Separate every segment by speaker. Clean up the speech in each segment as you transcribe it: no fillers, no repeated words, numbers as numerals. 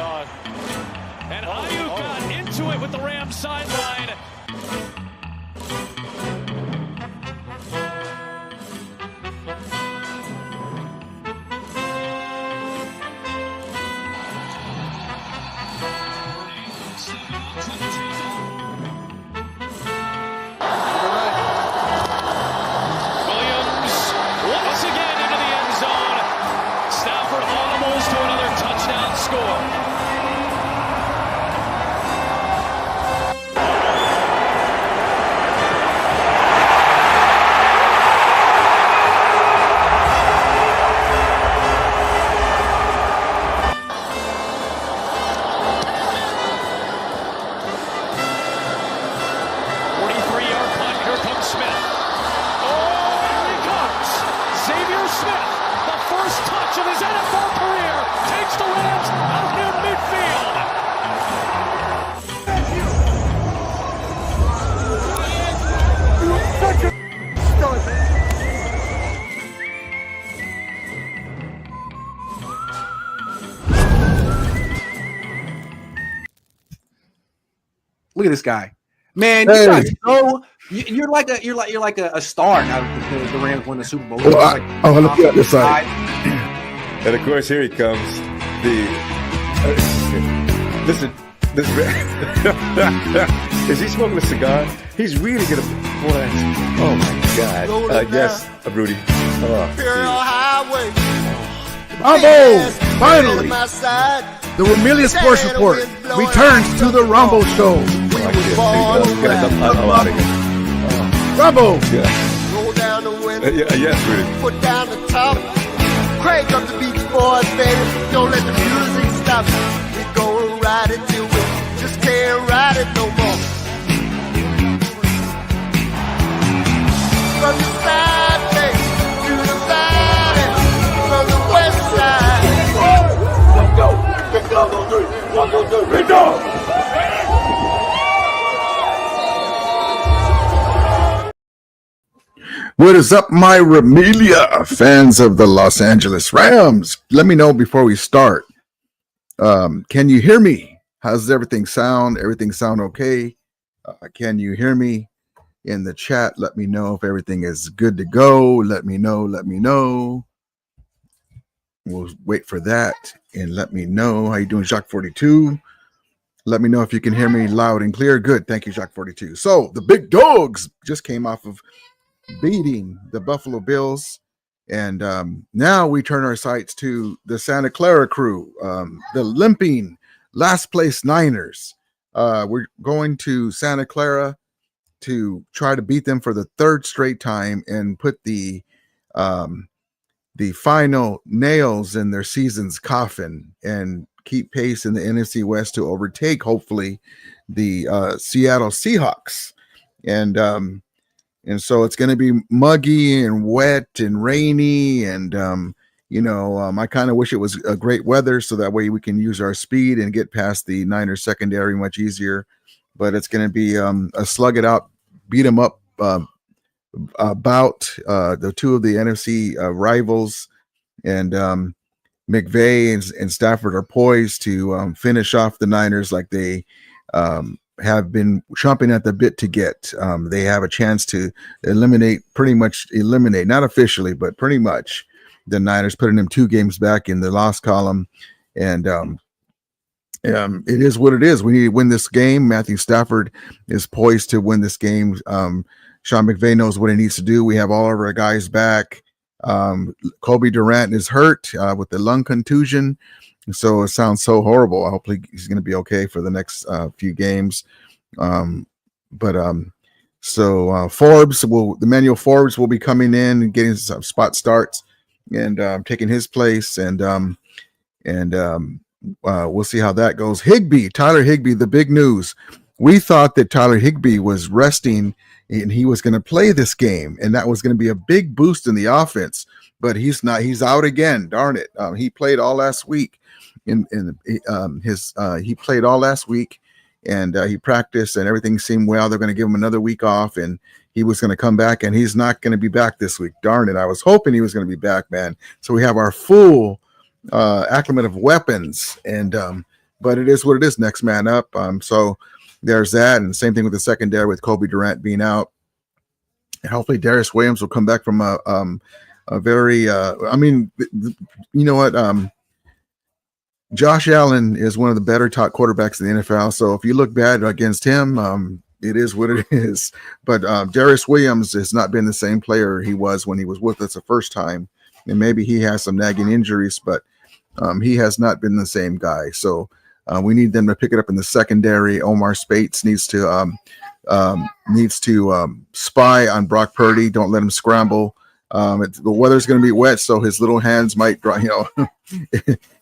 Speaker 1: saw it. And Ayuk got into it with the Rams sideline.
Speaker 2: Look at this guy, man. You guys know you're like a star now that the Rams won the Super Bowl.
Speaker 3: Well, look at this side.
Speaker 4: And of course, here he comes. Listen, is he smoking a cigar? He's really gonna. Oh my God! Yes, Rudy.
Speaker 3: Rumble! Finally, the Ramilius Sports Report returns to the Rumble Show. Rumble!
Speaker 5: Roll down the window.
Speaker 4: Yes, Rudy.
Speaker 5: Put down the top. Crank up the Beach Boys, baby. Don't let the music stop. We gon' ride it till we just can't ride it no more. From the side face to the valley, from the west side. Let's go. Let's go. 1, 2, 3. 1, 2, 3. Let's go.
Speaker 3: What is up, my Ramelia fans of the Los Angeles Rams? Let me know before we start. Can you hear me? How's everything sound? Everything sound okay? Can you hear me? In the chat, let me know if everything is good to go. Let me know. We'll wait for that and let me know. How you doing, Jacques 42? Let me know if you can hear me loud and clear. Good. Thank you, Jacques 42. So the big dogs just came off of beating the Buffalo Bills, and now we turn our sights to the Santa Clara crew, the limping last place Niners. We're going to Santa Clara to try to beat them for the third straight time and put the final nails in their season's coffin and keep pace in the NFC West to overtake, hopefully, the Seattle Seahawks. And so it's going to be muggy and wet and rainy. And, I kind of wish it was a great weather so that way we can use our speed and get past the Niners secondary much easier. But it's going to be a slug it out, beat them up about the two of the NFC rivals. And McVay and Stafford are poised to finish off the Niners like they have been chomping at the bit to get. They have a chance to eliminate, not officially, but pretty much the Niners, putting them 2 games back in the loss column. And it is what it is. We need to win this game. Matthew Stafford is poised to win this game. Sean McVay knows what he needs to do. We have all of our guys back. Kobe Durant is hurt with the lung contusion. So it sounds so horrible. Hopefully he's going to be okay for the next few games. Emmanuel Forbes will be coming in and getting some spot starts and taking his place. And we'll see how that goes. Tyler Higbee, the big news. We thought that Tyler Higbee was resting and he was going to play this game, and that was going to be a big boost in the offense. But he's not. He's out again. Darn it! He played all last week. He played all last week, and he practiced, and everything seemed well. They're going to give him another week off, and he was going to come back, and he's not going to be back this week. Darn it! I was hoping he was going to be back, man. So we have our full acclimate of weapons, and but it is what it is. Next man up. So there's that, and same thing with the secondary with Kobe Durant being out. And hopefully Darius Williams will come back from a very. I mean, you know what? Josh Allen is one of the better top quarterbacks in the NFL. So if you look bad against him, it is what it is. But Darius Williams has not been the same player he was when he was with us the first time. And maybe he has some nagging injuries, but he has not been the same guy. So we need them to pick it up in the secondary. Omar Spates needs to spy on Brock Purdy. Don't let him scramble. The weather's going to be wet, so his little hands might dry.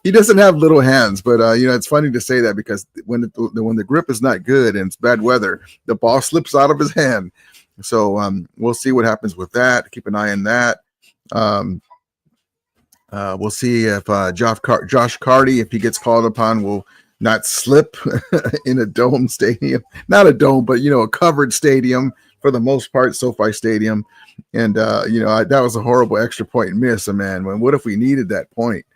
Speaker 3: He doesn't have little hands, but it's funny to say that because when the grip is not good and it's bad weather, the ball slips out of his hand. So we'll see what happens with that. Keep an eye on that. We'll see if Josh Carty, if he gets called upon, will not slip in a dome stadium. Not a dome, but a covered stadium for the most part, SoFi Stadium. And that was a horrible extra point miss, man. What if we needed that point?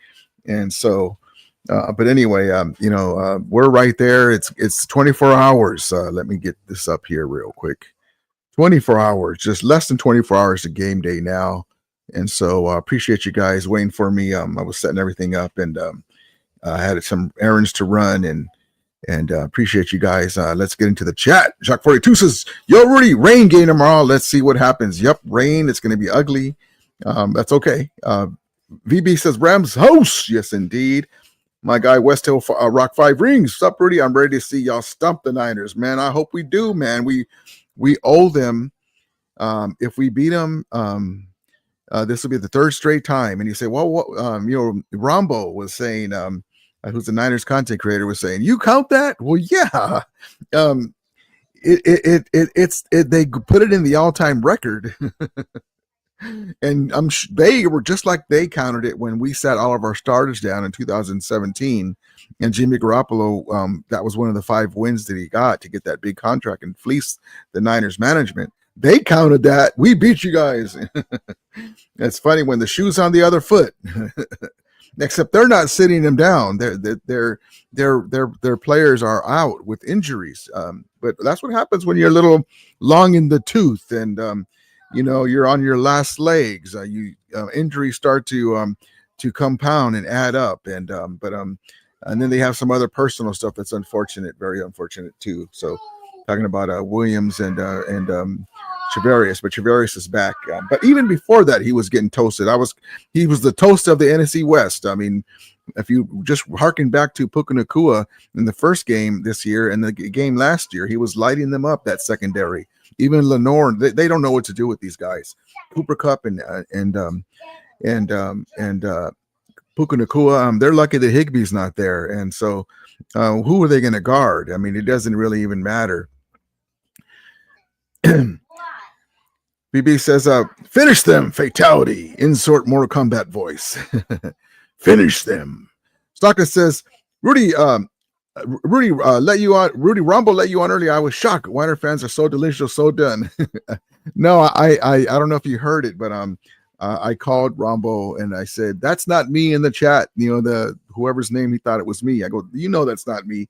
Speaker 3: And so, but anyway, we're right there. It's 24 hours. Let me get this up here real quick. 24 hours, just less than 24 hours to game day now. And so I appreciate you guys waiting for me. I was setting everything up, and I had some errands to run, and appreciate you guys. Let's get into the chat. Jacques 42 says, yo, Rudy, rain game tomorrow. Let's see what happens. Yep, rain. It's going to be ugly. That's okay. VB says, Rams host. Yes, indeed. My guy, West Hill Rock 5 Rings. What's up, Rudy? I'm ready to see y'all stump the Niners, man. I hope we do, man. We owe them. If we beat them, this will be the third straight time. And you say, well, what, Rambo was saying, who's the Niners content creator, was saying, you count that? Well, yeah. They put it in the all-time record. And they were just like they counted it when we sat all of our starters down in 2017. And Jimmy Garoppolo, that was one of the 5 wins that he got to get that big contract and fleece the Niners management. They counted that. We beat you guys. It's funny when the shoe's on the other foot. Except they're not sitting them down. Their players are out with injuries. But that's what happens when you're a little long in the tooth and you're on your last legs. Injuries start to compound and add up. And then they have some other personal stuff that's unfortunate, very unfortunate too. So talking about Williams and Travarius, but Travarius is back. But even before that, he was getting toasted. He was the toast of the NFC West. I mean, if you just harken back to Puka Nacua in the first game this year and the game last year, he was lighting them up, that secondary. Even Lenore, they don't know what to do with these guys. Cooper Kupp and Puka Nacua, they're lucky that Higbee's not there. And so who are they going to guard? I mean, it doesn't really even matter. BB says, finish them, fatality. Insert Mortal Kombat voice. Finish them. Stockton says, Rudy let you on. Rudy Rumble let you on early. I was shocked. Weiner fans are so delicious, so done. No, I don't know if you heard it, but I called Rumble and I said, that's not me in the chat. Whoever's name he thought it was me. I go, that's not me.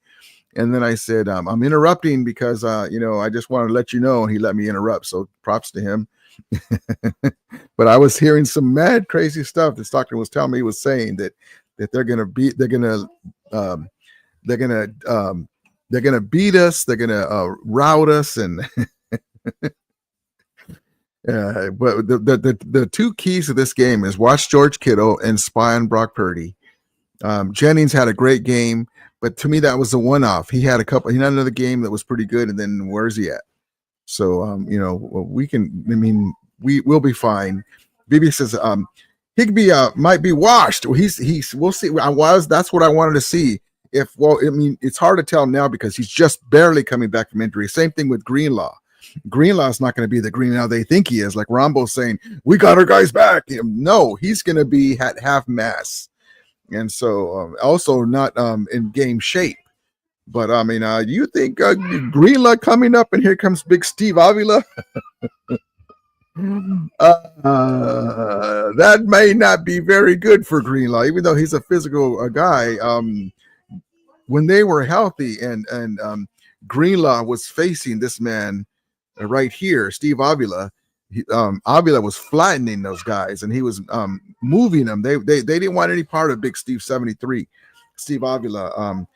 Speaker 3: And then I said, I'm interrupting because, I just want to let you know. And he let me interrupt. So props to him. But I was hearing some mad, crazy stuff that Stockton was telling me. He was saying that they're going to beat us. They're going to rout us. And but the two keys to this game is watch George Kittle and spy on Brock Purdy. Jennings had a great game. But to me, that was a one-off. He had another game that was pretty good, and then where's he at? So, we'll be fine. BB says, Higbee might be washed. We'll see. That's what I wanted to see. It's hard to tell now because he's just barely coming back from injury. Same thing with Greenlaw. Greenlaw's not going to be the Greenlaw they think he is. Like Rambo's saying, we got our guys back. No, he's going to be at half mass. And so also not in game shape. But you think Greenlaw coming up and here comes big Steve Avila? That may not be very good for Greenlaw, even though he's a physical guy. when they were healthy and Greenlaw was facing this man right here, Steve Avila. Avila was flattening those guys, and he was moving them. They didn't want any part of Big Steve 73, Steve Avila,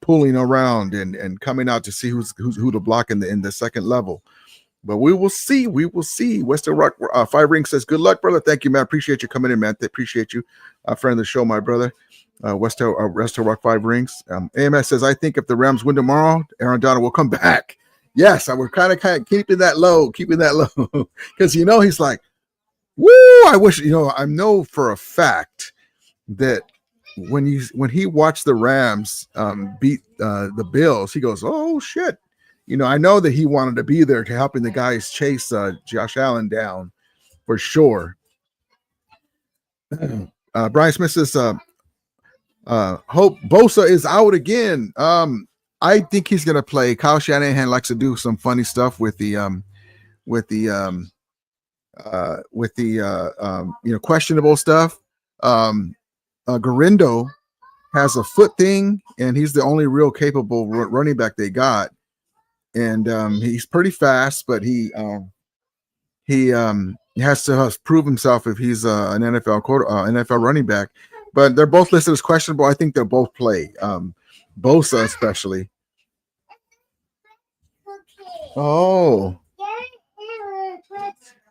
Speaker 3: pulling around and coming out to see who to block in the second level. But we will see. We will see. Western Rock 5 Ring says, "Good luck, brother. Thank you, man. Appreciate you coming in, man. Appreciate you, friend of the show, my brother." Western Rock 5 Rings. AMS says, "I think if the Rams win tomorrow, Aaron Donald will come back." Yes, we're kind of keeping that low, because he's like, "Woo!" I wish I know for a fact that when he watched the Rams beat the Bills, he goes, "Oh shit." I know that he wanted to be there to helping the guys chase Josh Allen down for sure. Brian Smith says, "Hope Bosa is out again." I think he's going to play. Kyle Shanahan likes to do some funny stuff with the questionable stuff. Garindo has a foot thing, and he's the only real capable running back they got. And he's pretty fast, but he has to prove himself if he's an NFL running back. But they're both listed as questionable. I think they'll both play. Bosa especially. Oh,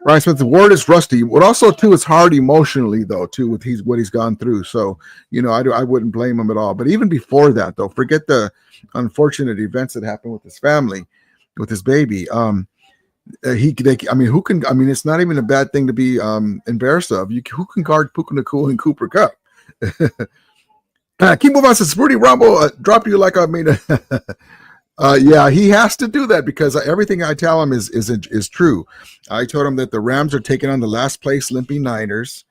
Speaker 3: Ryan Smith. The word is rusty. What also too is hard emotionally though too with what he's gone through. So I wouldn't blame him at all. But even before that though, forget the unfortunate events that happened with his family, with his baby. Who can? It's not even a bad thing to be embarrassed of. Who can guard Puka Nacua and Cooper Kupp? Keep moving on. Says Rudy Rumble drop you like yeah, he has to do that because everything I tell him is true. I told him that the Rams are taking on the last place limping Niners,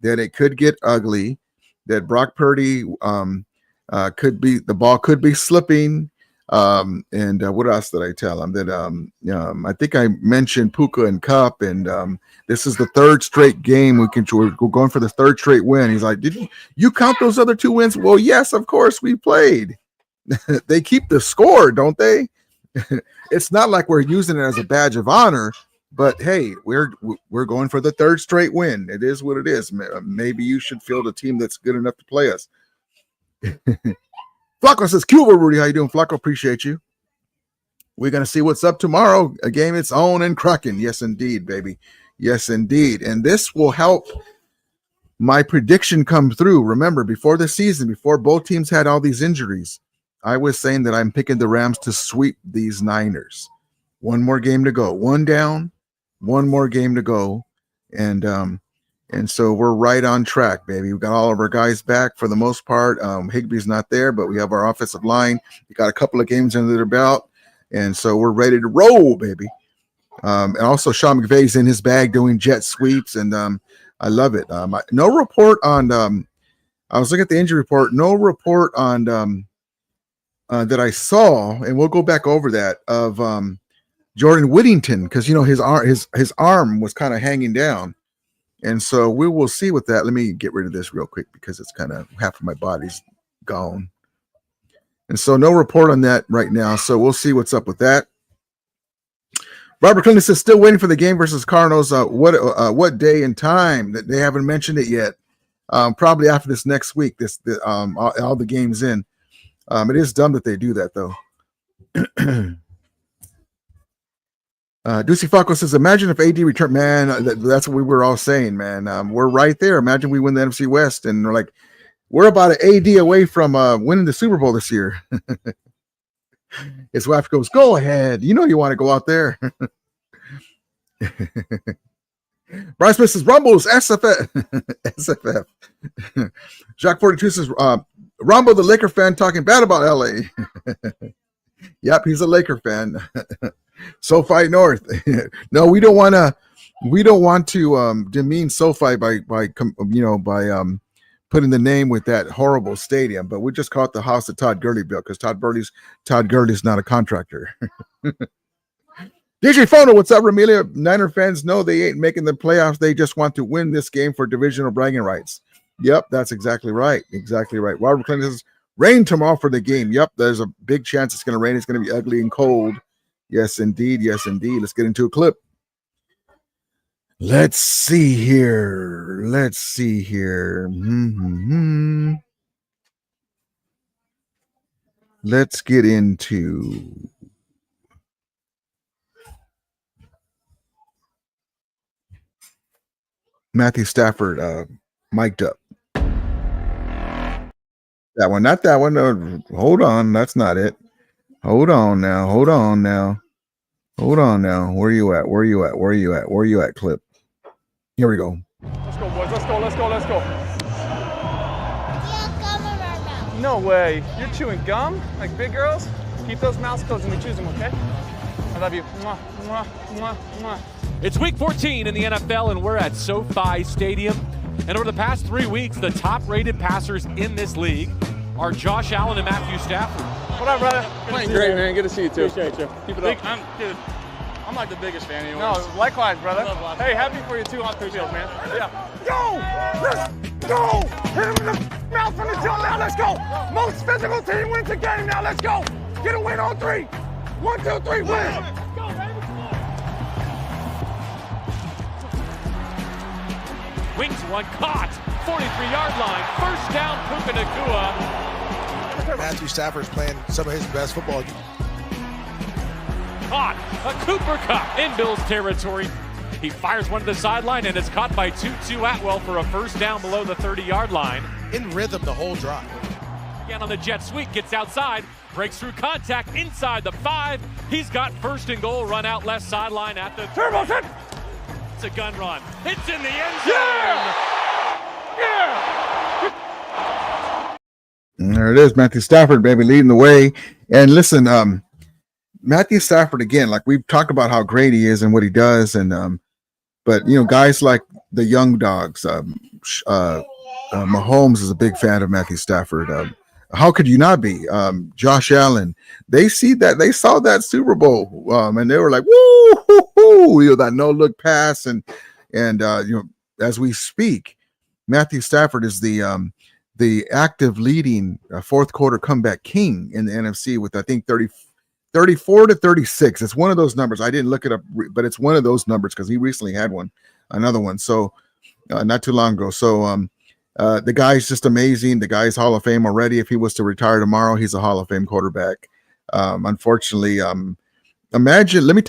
Speaker 3: that it could get ugly, that Brock Purdy the ball could be slipping. And what else did I tell him? That I think I mentioned Puka and Kupp, and this is the third straight game we're going for the third straight win. He's like, "Did you count those other 2 wins?" Well, yes, of course we played. They keep the score, don't they? It's not like we're using it as a badge of honor, but hey, we're going for the third straight win. It is what it is. Maybe you should field a team that's good enough to play us. Flacco says, "Cuba, Rudy, how you doing, Flacco? Appreciate you. We're going to see what's up tomorrow. A game its own and cracking." Yes, indeed, baby. Yes, indeed. And this will help my prediction come through. Remember, before the season, before both teams had all these injuries, I was saying that I'm picking the Rams to sweep these Niners. One more game to go. One down, one more game to go. And so we're right on track, baby. We got all of our guys back for the most part. Higbee's not there, but we have our offensive line. We got a couple of games under their belt, and so we're ready to roll, baby. And also Sean McVay's in his bag doing jet sweeps, and I love it. No report on I was looking at the injury report. No report on that I saw, and we'll go back over that, of Jordan Whittington, because his arm was kind of hanging down. And so we will see with that. Let me get rid of this real quick because it's kind of half of my body's gone. And so no report on that right now. So we'll see what's up with that. Robert Clinton says, "Still waiting for the game versus Cardinals. What day and time?" That they haven't mentioned it yet. Probably after this next week. All the games in. It is dumb that they do that though. Ducey Falco says, "Imagine if AD returned." Man, that's what we were all saying, man. We're right there. Imagine we win the NFC West, and we're about an AD away from winning the Super Bowl this year. His wife goes, "Go ahead. You want to go out there." Brian Smith says, "Rumbles, SFF." SFF. Jacques 42 says, "Rumble, the Laker fan, talking bad about LA." Yep, he's a Laker fan. SoFi North. No, we don't want to demean SoFi by putting the name with that horrible stadium, but we just call it the house that Todd Gurley built because Todd Gurley's not a contractor. DJ Fono, what's up, Ramelia? Niner fans know they ain't making the playoffs. They just want to win this game for divisional bragging rights. Yep, that's exactly right. Exactly right. Robert Clinton says, Rain tomorrow for the game. Yep, there's a big chance it's going to rain. It's going to be ugly and cold. Yes, indeed. Yes, indeed. Let's get into a clip. Let's see here. Let's get into Matthew Stafford mic'd up. That one, not that one. No, hold on. That's not it. Hold on now. Where you at, clip? Here we go.
Speaker 6: Let's go, boys. Let's go. No way. You're chewing gum like big girls? Keep those mouths closed when we choose them, okay? I love you. Mwah, mwah, mwah, mwah.
Speaker 1: It's week 14 in the NFL, and we're at SoFi Stadium. And over the past 3 weeks, the top-rated passers in this league are Josh Allen and Matthew Stafford.
Speaker 6: What up, brother?
Speaker 7: Playing great, man. Good to see you, too.
Speaker 6: Appreciate you.
Speaker 7: Keep it up. I'm like the biggest fan of yours.
Speaker 6: No, likewise, brother.
Speaker 7: Love
Speaker 6: Hey, happy for you, too, on the field, man. Yeah.
Speaker 5: Go! Let's go! Hit him in the mouth from the jump now. Let's go! Most physical team wins the game now. Let's go! Get a win on 3. 1, 2, 3, win!
Speaker 1: Wings one, caught, 43-yard line, first down, Puka Nacua.
Speaker 8: Matthew Stafford's playing some of his best football.
Speaker 1: Caught, a Cooper Cup in Bills territory. He fires one to the sideline and is caught by Tutu Atwell for a first down below the 30-yard line.
Speaker 8: In rhythm the whole drive.
Speaker 1: Again on the jet sweep, gets outside, breaks through contact inside the 5. He's got first and goal, run out left sideline at the
Speaker 5: Turbo set!
Speaker 1: It's a gun run. It's in the end zone.
Speaker 5: Yeah!
Speaker 3: And there it is, Matthew Stafford, baby, leading the way. And listen, Matthew Stafford, again, like we've talked about how great he is and what he does, and but you know, guys like the young dogs, Mahomes is a big fan of Matthew Stafford. How could you not be? Josh Allen, they saw that Super Bowl, and they were like, woo, you know, that no look pass, and you know, as we speak, Matthew Stafford is the active leading fourth quarter comeback king in the NFC with, I think, 34 to 36. It's one of those numbers. I didn't look it up, but it's one of those numbers because he recently had another one. So not too long ago. So the guy's just amazing. The guy's Hall of Fame already. If he was to retire tomorrow, he's a Hall of Fame quarterback. Unfortunately, imagine, let me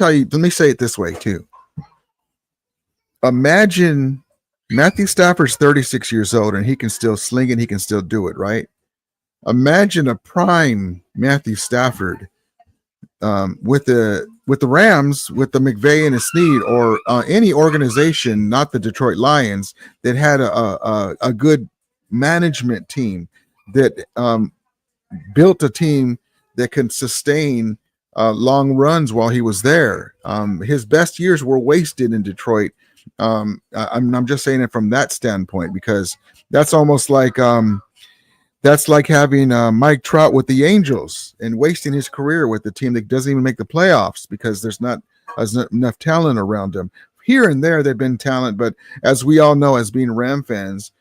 Speaker 3: say it this way too. Imagine Matthew Stafford's 36 years old and he can still sling it. He can still do it, right? Imagine a prime Matthew Stafford with the Rams, with the McVay and a Snead, or any organization, not the Detroit Lions, that had a good management team that built a team that can sustain long runs while he was there. His best years were wasted in Detroit. I'm just saying it from that standpoint, because that's almost like having Mike Trout with the Angels and wasting his career with the team that doesn't even make the playoffs because there's not enough talent around him. Here and there, they've been talent, but as we all know, as being Ram fans,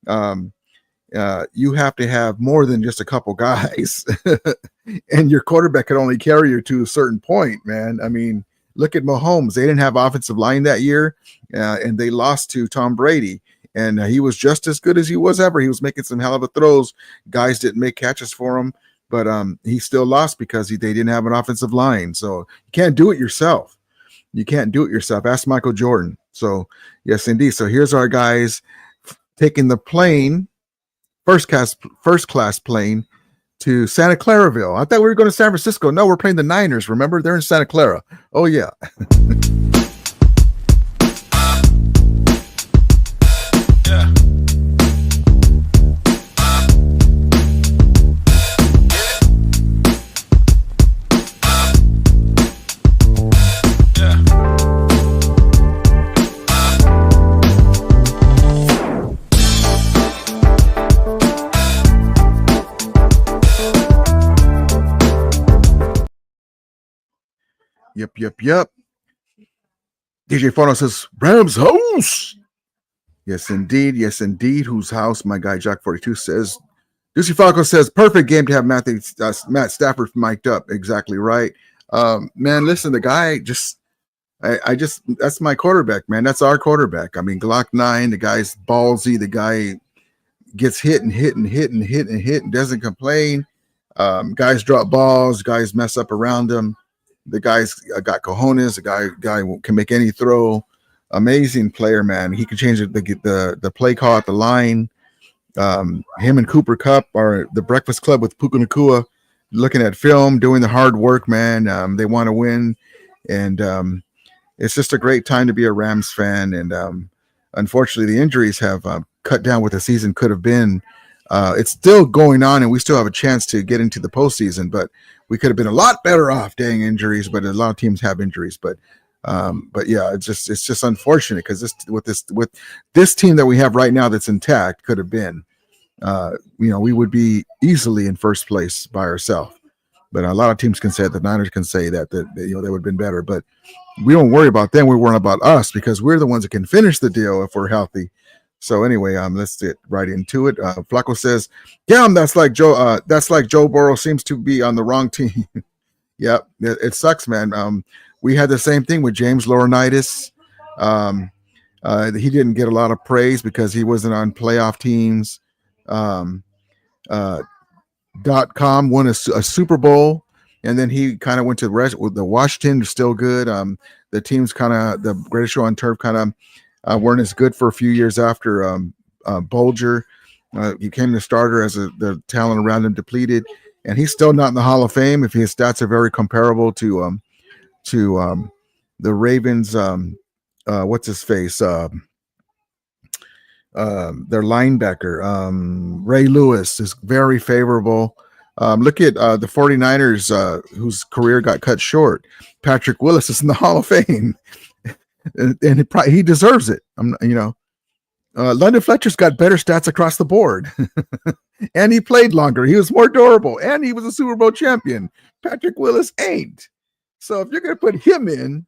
Speaker 3: you have to have more than just a couple guys, and your quarterback can only carry you to a certain point, man. I mean, look at Mahomes. They didn't have offensive line that year, and they lost to Tom Brady. And he was just as good as he was ever. He was making some hell of a throws. Guys didn't make catches for him, but he still lost because they didn't have an offensive line. So you can't do it yourself. Ask Michael Jordan. So yes, indeed. So here's our guys taking the plane, first class plane to Santa Claraville. I thought we were going to San Francisco. No, we're playing the Niners. Remember, they're in Santa Clara. Oh yeah. Yep. DJ Fono says, Rams house. Yes, indeed. Whose house? My guy, Jack 42 says, Lucy Falco says, perfect game to have Matt Stafford mic'd up. Exactly right. Man, listen, the guy that's my quarterback, man. That's our quarterback. I mean, Glock 9, the guy's ballsy. The guy gets hit and doesn't complain. Guys drop balls. Guys mess up around him. The guy's got cojones. The guy can make any throw. Amazing player, man. He can change the play call at the line. Him and Cooper Kupp are the Breakfast Club with Puka Nacua, looking at film, doing the hard work, man. They want to win, and it's just a great time to be a Rams fan. And unfortunately, the injuries have cut down what the season could have been. It's still going on, and we still have a chance to get into the postseason, but we could have been a lot better off. Dang injuries, but a lot of teams have injuries. But yeah, it's just unfortunate because with this team that we have right now that's intact could have been, we would be easily in first place by ourselves. But a lot of teams can say it. The Niners can say that they would have been better. But we don't worry about them. We worry about us because we're the ones that can finish the deal if we're healthy. So anyway, let's get right into it. Flacco says, "Damn, that's like Joe Burrow seems to be on the wrong team." Yep, it sucks, man. We had the same thing with James Laurinaitis. He didn't get a lot of praise because he wasn't on playoff teams. .com won a Super Bowl, and then he kind of went to the rest with the Washington. Still good. The teams kind of the Greatest Show on Turf kind of weren't as good for a few years after Bolger became the starter as the talent around him depleted, and he's still not in the Hall of Fame. If his stats are very comparable to the Ravens, what's his face? Their linebacker, Ray Lewis, is very favorable. Look at the 49ers, whose career got cut short. Patrick Willis is in the Hall of Fame, and he deserves it. London Fletcher's got better stats across the board, and he played longer. He was more durable, and he was a Super Bowl champion. Patrick Willis ain't. So if you're going to put him in,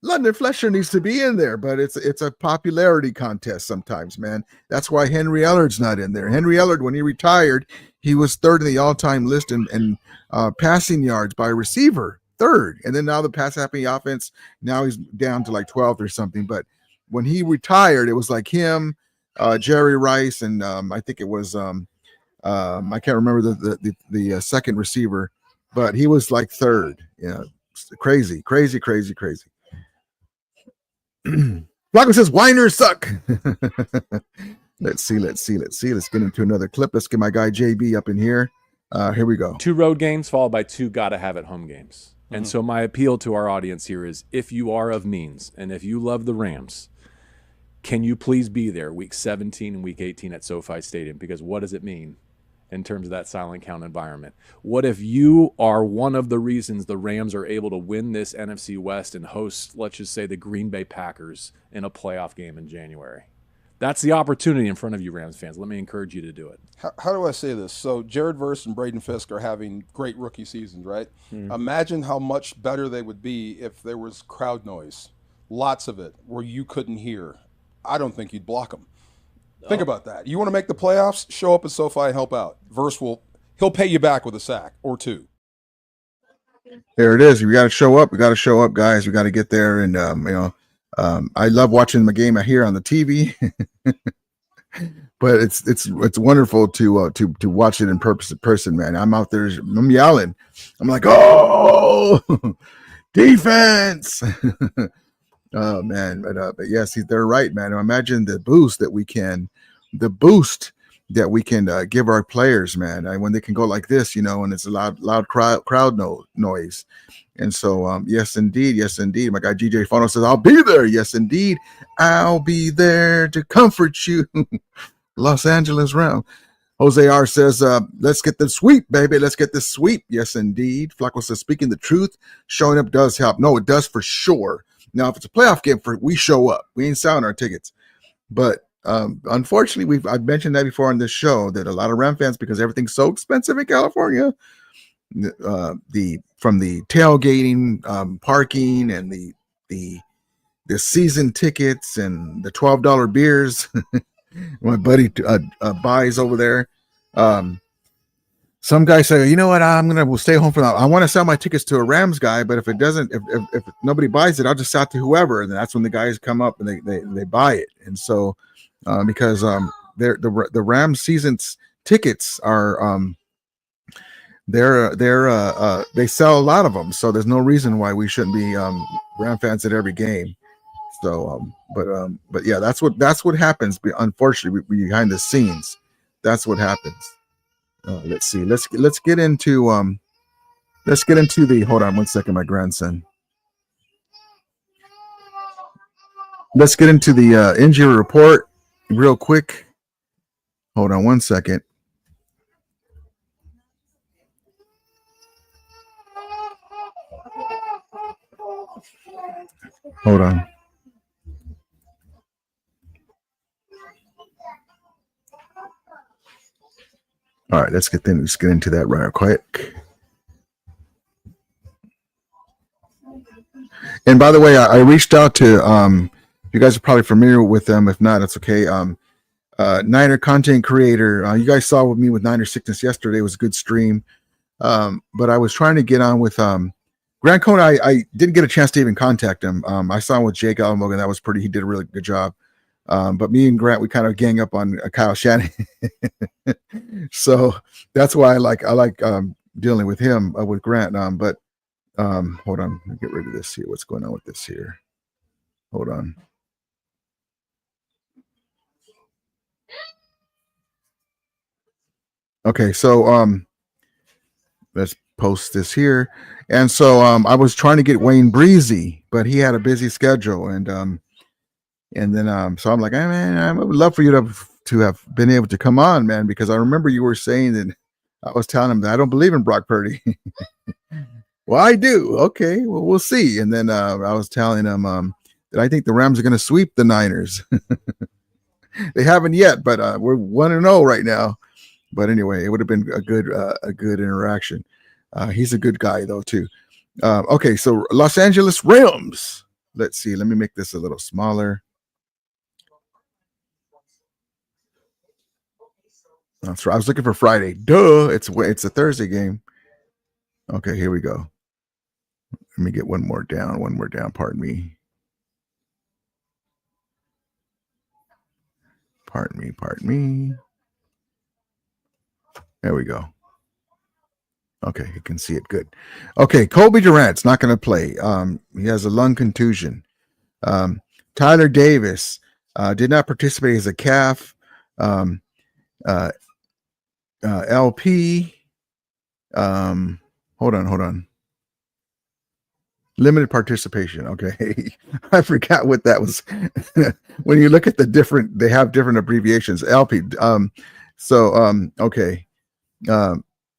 Speaker 3: London Fletcher needs to be in there, but it's a popularity contest sometimes, man. That's why Henry Ellard's not in there. Henry Ellard, when he retired, he was third in the all-time list in passing yards by receiver, third. And then now the pass-happy offense, now he's down to like 12th or something. But when he retired, it was like him, Jerry Rice, and I think it was I can't remember the second receiver, but he was like third. Yeah, crazy. Flacco says whiners suck. Let's see. Let's get into another clip. Let's get my guy JB up in here. Here we go.
Speaker 1: 2 road games followed by 2 gotta have it home games. And so my appeal to our audience here is, if you are of means and if you love the Rams, can you please be there week 17 and week 18 at SoFi Stadium? Because what does it mean in terms of that silent count environment? What if you are one of the reasons the Rams are able to win this NFC West and host, let's just say, the Green Bay Packers in a playoff game in January? That's the opportunity in front of you, Rams fans. Let me encourage you to do it.
Speaker 9: How do I say this? So Jared Verse and Braden Fisk are having great rookie seasons, right? Imagine how much better they would be if there was crowd noise, lots of it, where you couldn't hear. I don't think you'd block them. Think about that. You want to make the playoffs? Show up at SoFi and help out. Verse he'll pay you back with a sack or 2.
Speaker 3: There it is. We got to show up. We got to show up, guys. We got to get there. And I love watching the game here on the TV, but it's wonderful to watch it in person, man. I'm out there. I'm yelling. I'm like, oh, defense. Oh man, but yes, they're right, man. Imagine the boost that we can give our players, man. When they can go like this, and it's a loud crowd noise. And so, yes, indeed. My guy GJ Fono says, "I'll be there." Yes, indeed, I'll be there to comfort you. Los Angeles Rams. Jose R says, let's get the sweep, baby. Let's get the sweep. Yes, indeed. Flacco says, speaking the truth, showing up does help. No, it does for sure. Now, if it's a playoff game, we show up. We ain't selling our tickets. But unfortunately, I've mentioned that before on this show, that a lot of Ram fans, because everything's so expensive in California, from the tailgating, parking, and the season tickets and the $12 beers, My buddy buys over there. Some guy say, you know what, we'll stay home for that. I want to sell my tickets to a Rams guy, but if it doesn't, if nobody buys it, I'll just sell it to whoever. And that's when the guys come up and they buy it. And so because the Rams season's tickets are they sell a lot of them, so there's no reason why we shouldn't be Ram fans at every game. So but yeah, that's what happens, unfortunately, behind the scenes. That's what happens. Let's see. Let's get into the. Hold on one second, my grandson. Let's get into the injury report real quick. Hold on one second. Hold on. All right, let's get into that right quick. And by the way, I reached out to you guys are probably familiar with them. If not, it's okay. Niner content creator. You guys saw with me with Niner Sickness yesterday. It was a good stream. But I was trying to get on with Grant Cohn. I didn't get a chance to even contact him. I saw him with Jake Almogan. That was he did a really good job. But me and Grant, we kind of gang up on Kyle Shanahan. So that's why I like dealing with him with Grant. But hold on, let me get rid of this here. What's going on with this here? Hold on. Okay, so let's post this here. And so I was trying to get Wayne Breezy, but he had a busy schedule, and then so I'm like, hey, man, I would love for you to have been able to come on, man, because I remember you were saying that. I was telling him that I don't believe in Brock Purdy. Well, I do. Okay, well, we'll see. And then I was telling him that I think the Rams are going to sweep the Niners. They haven't yet, but we're 1-0 right now. But anyway, it would have been a good interaction. He's a good guy though too. Okay, so Los Angeles Rams. Let's see. Let me make this a little smaller. That's right. I was looking for Friday. Duh. It's a Thursday game. Okay, here we go. Let me get one more down. Pardon me. There we go. Okay, you can see it good. Okay, Kobe Durant's not going to play. He has a lung contusion. Tyler Davis did not participate as a calf. LP. Hold on. Limited participation. Okay. I forgot what that was. When you look at they have different abbreviations. LP. Okay.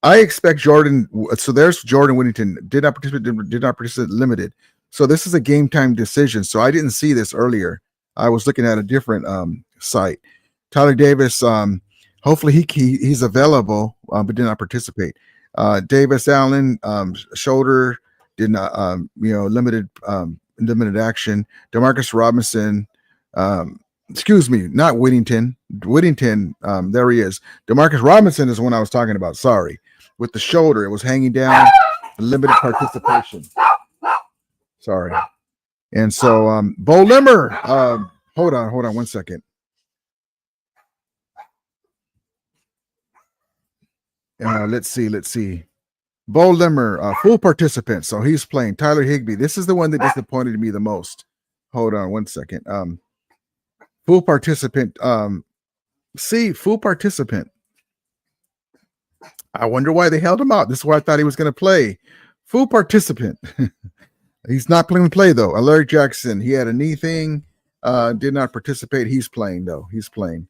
Speaker 3: I expect Jordan. So there's Jordan Whittington did not participate limited. So this is a game time decision. So I didn't see this earlier. I was looking at a different site. Tyler Davis. Hopefully he's available, but did not participate. Davis Allen, shoulder, did not, limited action. Demarcus Robinson, not Whittington. Whittington, there he is. Demarcus Robinson is the one I was talking about. Sorry, with the shoulder, it was hanging down. Limited participation. Sorry. And so, Bo Limmer. Hold on 1 second. Let's see. Bo Limmer, full participant, so he's playing. Tyler Higbee, this is the one that disappointed me the most. Hold on 1 second. Full participant. Full participant. I wonder why they held him out. This is why I thought he was going to play. Full participant. He's not going to play though. Larry Jackson, he had a knee thing, did not participate. He's playing though. He's playing.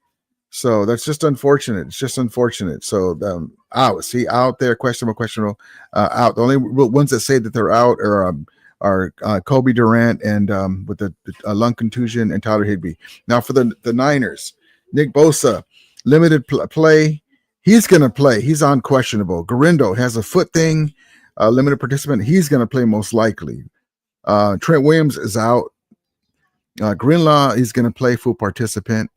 Speaker 3: So that's just unfortunate. It's just unfortunate. So out. See, out there, questionable. Out. The only ones that say that they're out are Kobe Durant and with the lung contusion and Tyler Higbee. Now for the Niners, Nick Bosa, limited play. He's going to play. He's unquestionable. Garindo has a foot thing, limited participant. He's going to play most likely. Trent Williams is out. Greenlaw is going to play full participant.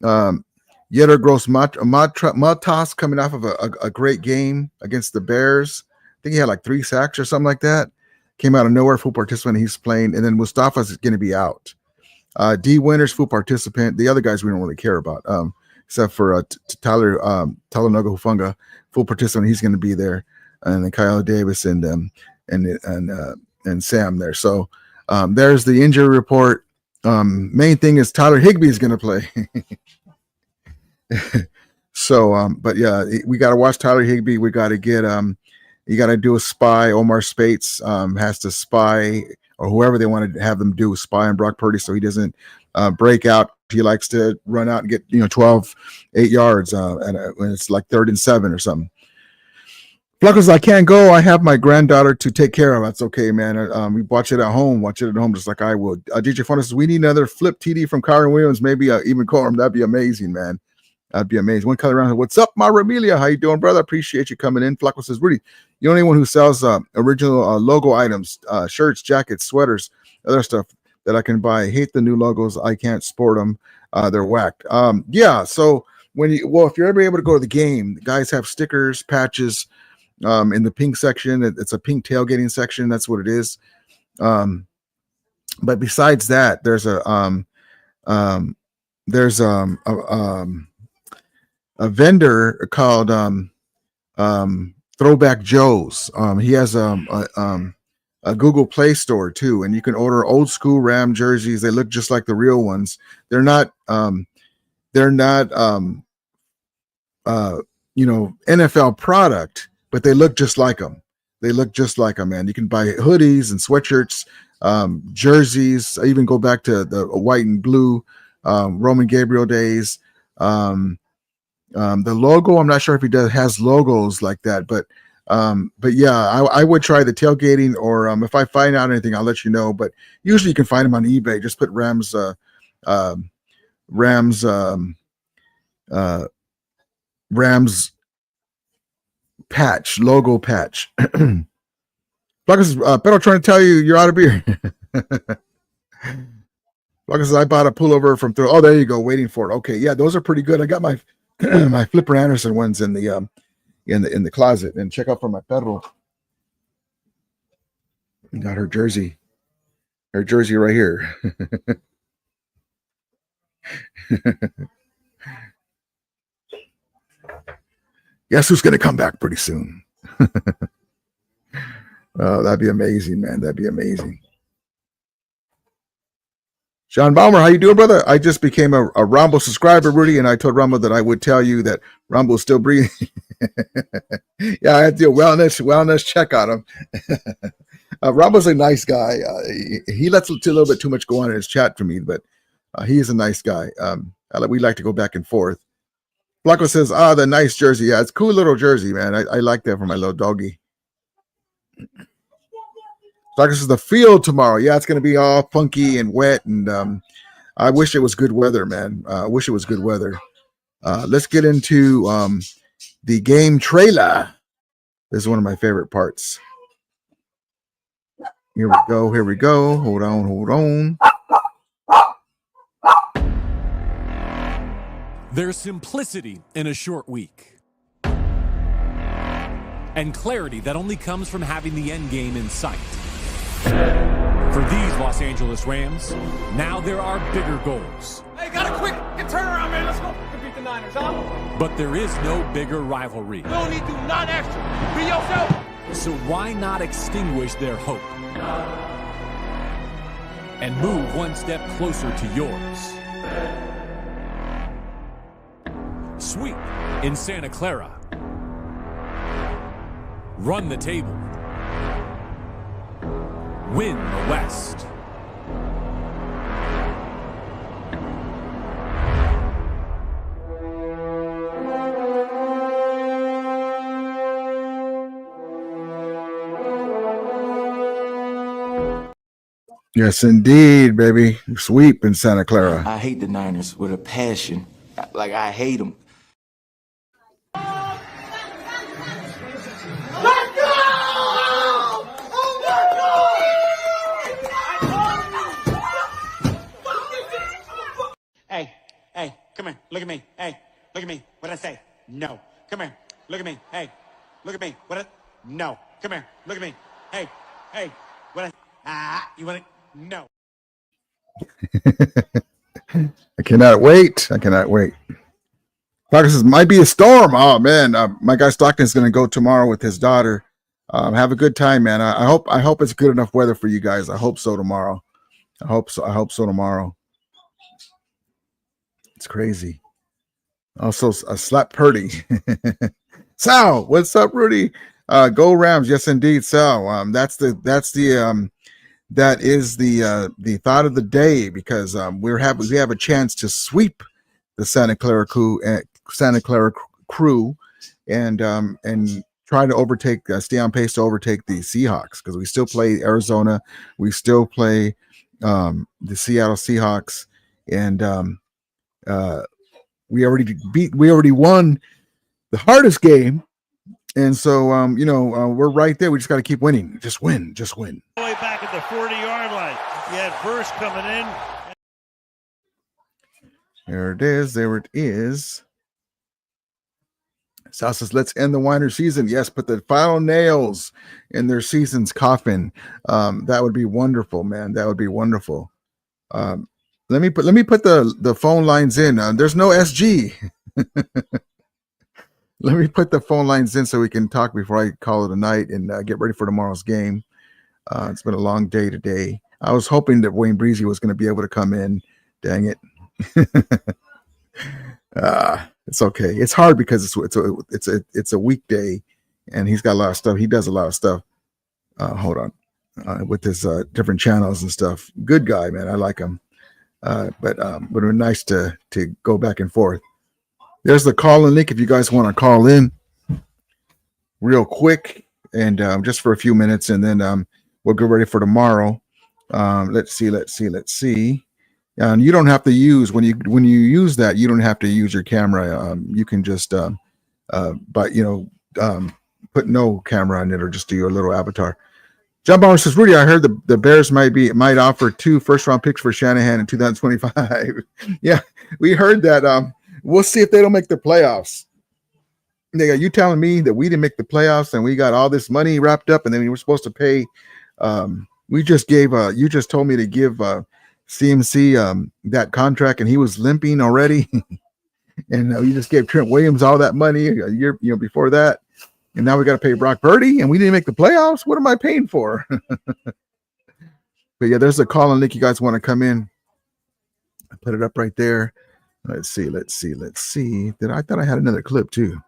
Speaker 3: Yetter Gross Matas coming off of a great game against the Bears. I think he had like 3 sacks or something like that. Came out of nowhere, full participant. He's playing. And then Mustafa's going to be out. D Winters, full participant. The other guys we don't really care about, except for Tyler Talanoga Hufunga, full participant. He's going to be there. And then Kyle Davis and Sam there. So there's the injury report. Main thing is Tyler Higbee is going to play. So, but yeah, we got to watch Tyler Higbee. We got to get, you got to do a spy. Omar Spates has to spy, or whoever they want to have them do, spy on Brock Purdy so he doesn't break out. He likes to run out and get 8 yards, when it's like 3rd and 7 or something. Fluckers, I can't go. I have my granddaughter to take care of. That's okay, man. We watch it at home. Watch it at home just like I would. DJ Fun says, we need another flip TD from Kyron Williams, maybe even Corum. That'd be amazing, man. That'd be amazing. One color around. What's up, my Ramilia? How you doing, brother? Appreciate you coming in. Flacco says, Rudy, you're the only one who sells original logo items, shirts, jackets, sweaters, other stuff that I can buy. I hate the new logos. I can't sport them. They're whacked. Yeah. So if you're ever able to go to the game, the guys have stickers, patches in the pink section. It's a pink tailgating section. That's what it is. But besides that, there's a vendor called Throwback Joe's. He has a Google Play store too, and you can order old school Ram jerseys. They look just like the real ones. They're not NFL product, but they look just like them. They look just like them, man. You can buy hoodies and sweatshirts, jerseys. I even go back to the white and blue Roman Gabriel days. The logo, I'm not sure if he has logos like that, but yeah, I would try the tailgating, or if I find out anything, I'll let you know. But usually you can find them on eBay. Just put Rams patch, logo patch. Pero trying to tell you you're out of beer. Like I bought a pullover from through. Oh, there you go. Waiting for it. Okay, yeah, those are pretty good. I got my my Flipper Anderson ones in the closet. And check out for my perro. Got her jersey. Her jersey right here. Guess who's going to come back pretty soon? Oh, that'd be amazing, man. That'd be amazing. Sean Baumer, how you doing, brother? I just became a Rambo subscriber, Rudy, and I told Rambo that I would tell you that Rambo's still breathing. Yeah, I had to do a wellness check on him. Rambo's a nice guy. He lets a little bit too much go on in his chat for me, but he is a nice guy. We like to go back and forth. Blanco says, the nice jersey. Yeah, it's a cool little jersey, man. I like that for my little doggy. Blanco says, the field tomorrow. Yeah, it's going to be all funky and wet, and I wish it was good weather, man. I wish it was good weather. Let's get into the game trailer. This is one of my favorite parts. Here we go. Here we go. Hold on.
Speaker 10: There's simplicity in a short week, and clarity that only comes from having the end game in sight. For these Los Angeles Rams, now there are bigger goals.
Speaker 6: Hey, got a quick turnaround, man. Let's go beat the Niners, huh?
Speaker 10: But there is no bigger rivalry.
Speaker 6: No need to do nothing extra. Be yourself.
Speaker 10: So why not extinguish their hope and move one step closer to yours? Sweep in Santa Clara. Run the table. Win the West.
Speaker 3: Yes, indeed, baby. Sweep in Santa Clara.
Speaker 11: I hate the Niners with a passion. Like, I hate them.
Speaker 12: Hey, come Come here. Look at me. Hey, look at me. What did I say? No. Come here. Look at me. Hey, look at me. No. Come here. Look at me. Hey, what? You want it? No.
Speaker 3: I cannot wait. This might be a storm. Oh man, my guy Stockton is going to go tomorrow with his daughter. Have a good time, man. I hope it's good enough weather for you guys. I hope so tomorrow. I hope so tomorrow. It's crazy. Also, a slap Purdy. Sal, what's up, Rudy? Go Rams. Yes, indeed, Sal. That is the thought of the day, because we have a chance to sweep the Santa Clara crew and try to overtake, stay on pace to overtake the Seahawks, because we still play Arizona, we still play the Seattle Seahawks, and we already won the hardest game, and so we're right there. We just got to keep winning. Just win.
Speaker 13: Way back at the 40-yard line. You had Verse coming in.
Speaker 3: There it is. Sal says, let's end the Weiner season. Yes, put the final nails in their season's coffin. That would be wonderful, man. That would be wonderful. Let me put the phone lines in. There's no SG. Let me put the phone lines in so we can talk before I call it a night and get ready for tomorrow's game. It's been a long day today. I was hoping that Wayne Breezy was going to be able to come in. Dang it. It's okay. It's hard because it's a weekday, and he's got a lot of stuff. He does a lot of stuff. Hold on, with his different channels and stuff. Good guy, man. I like him. But it would be nice to go back and forth. There's the call-in link if you guys want to call in real quick, and just for a few minutes, and then we'll get ready for tomorrow. Let's see. And you don't have to use when you use that. You don't have to use your camera. You can just, put no camera on it, or just do your little avatar. John Bauer says, Rudy, I heard the Bears might offer 2 first-round picks for Shanahan in 2025. Yeah, we heard that. We'll see if they don't make the playoffs. Are you telling me that we didn't make the playoffs and we got all this money wrapped up, and then we were supposed to pay? We just gave. You just told me to give CMC that contract, and he was limping already. And you just gave Trent Williams all that money a year, before that, and now we got to pay Brock Purdy, and we didn't make the playoffs. What am I paying for? But yeah, there's a call and link. You guys want to come in? I put it up right there. Let's see. I thought I had another clip too.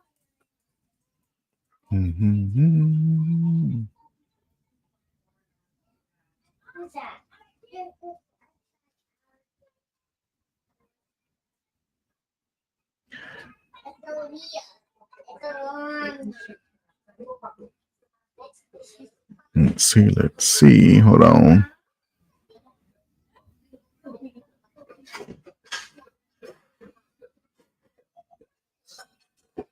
Speaker 3: Let's see. Hold on.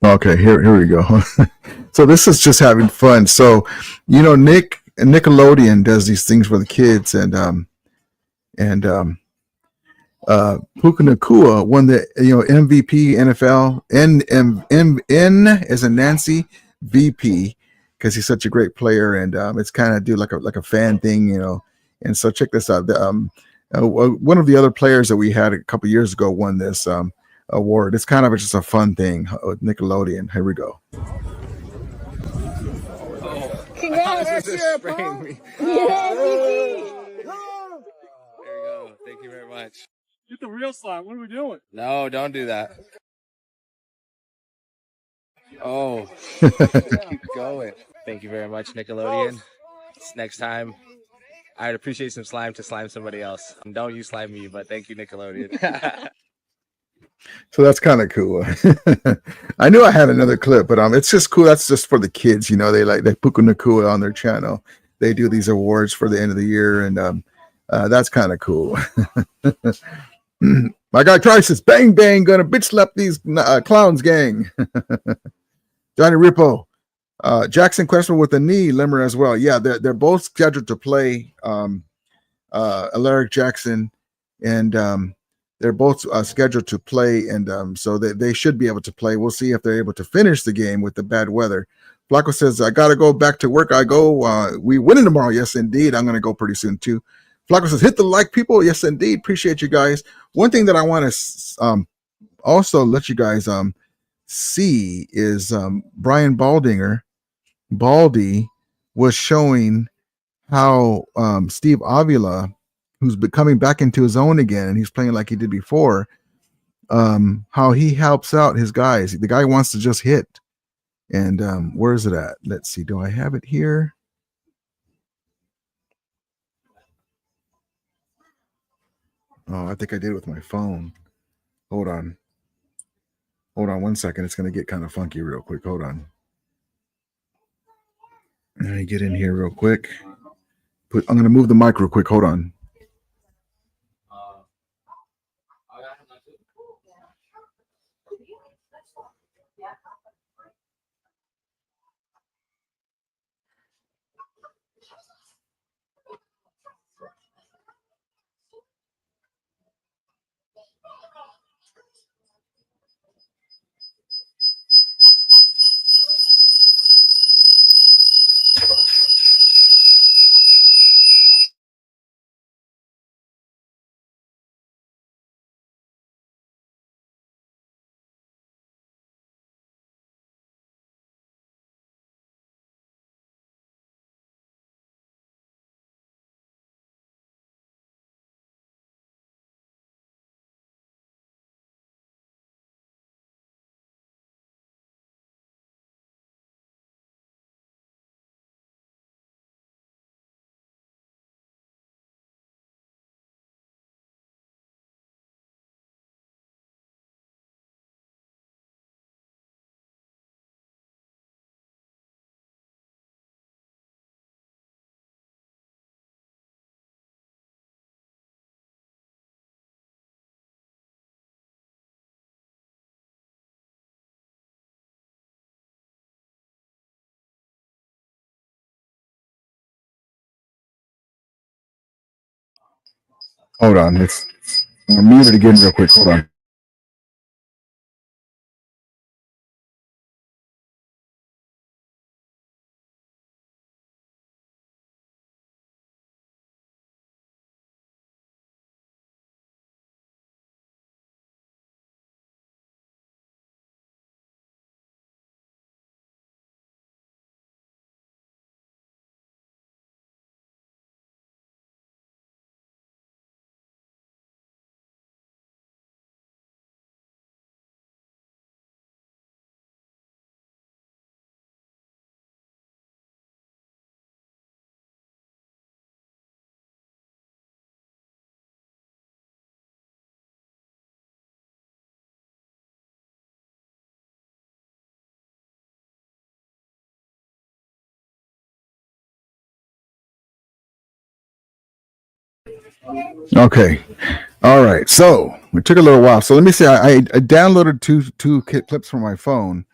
Speaker 3: Okay, here we go. So this is just having fun. So, Nickelodeon does these things for the kids, and Puka Nacua won the MVP NFL, N as in Nancy, VP, because he's such a great player, and it's kind of do like a fan thing, And so check this out. One of the other players that we had a couple years ago won this award. It's kind of just a fun thing with Nickelodeon. Here we go.
Speaker 14: Congrats!
Speaker 15: Yeah, there we go. Thank you very much.
Speaker 6: Get the real slime. What are we doing?
Speaker 15: No, don't do that. Oh, keep going. Thank you very much, Nickelodeon. Next time, I'd appreciate some slime to slime somebody else. Don't you slime me, but thank you, Nickelodeon.
Speaker 3: So that's kind of cool. I knew I had another clip, but it's just cool. That's just for the kids, they Puka Nacua on their channel. They do these awards for the end of the year, and that's kind of cool. My guy Trice says, "Bang bang, gonna bitch slap these clowns, gang." Johnny Rippo, Jackson questionable with a knee, Limmer as well. Yeah, they're both scheduled to play. Alaric Jackson and They're both scheduled to play, and so they should be able to play. We'll see if they're able to finish the game with the bad weather. Flacco says, I got to go back to work. I go. We winning tomorrow. Yes, indeed. I'm going to go pretty soon, too. Flacco says, hit the like, people. Yes, indeed. Appreciate you guys. One thing that I want to also let you guys see is Brian Baldinger. Baldy was showing how Steve Avila, who's coming back into his own again, and he's playing like he did before, how he helps out his guys. The guy wants to just hit. And where is it at? Let's see. Do I have it here? Oh, I think I did it with my phone. Hold on. Hold on 1 second. It's going to get kind of funky real quick. Hold on. Let me get in here real quick. I'm going to move the mic real quick. Hold on. Hold on. I'm muted again real quick. Hold on. Okay. All right. So it took a little while. So let me see. I downloaded two clips from my phone,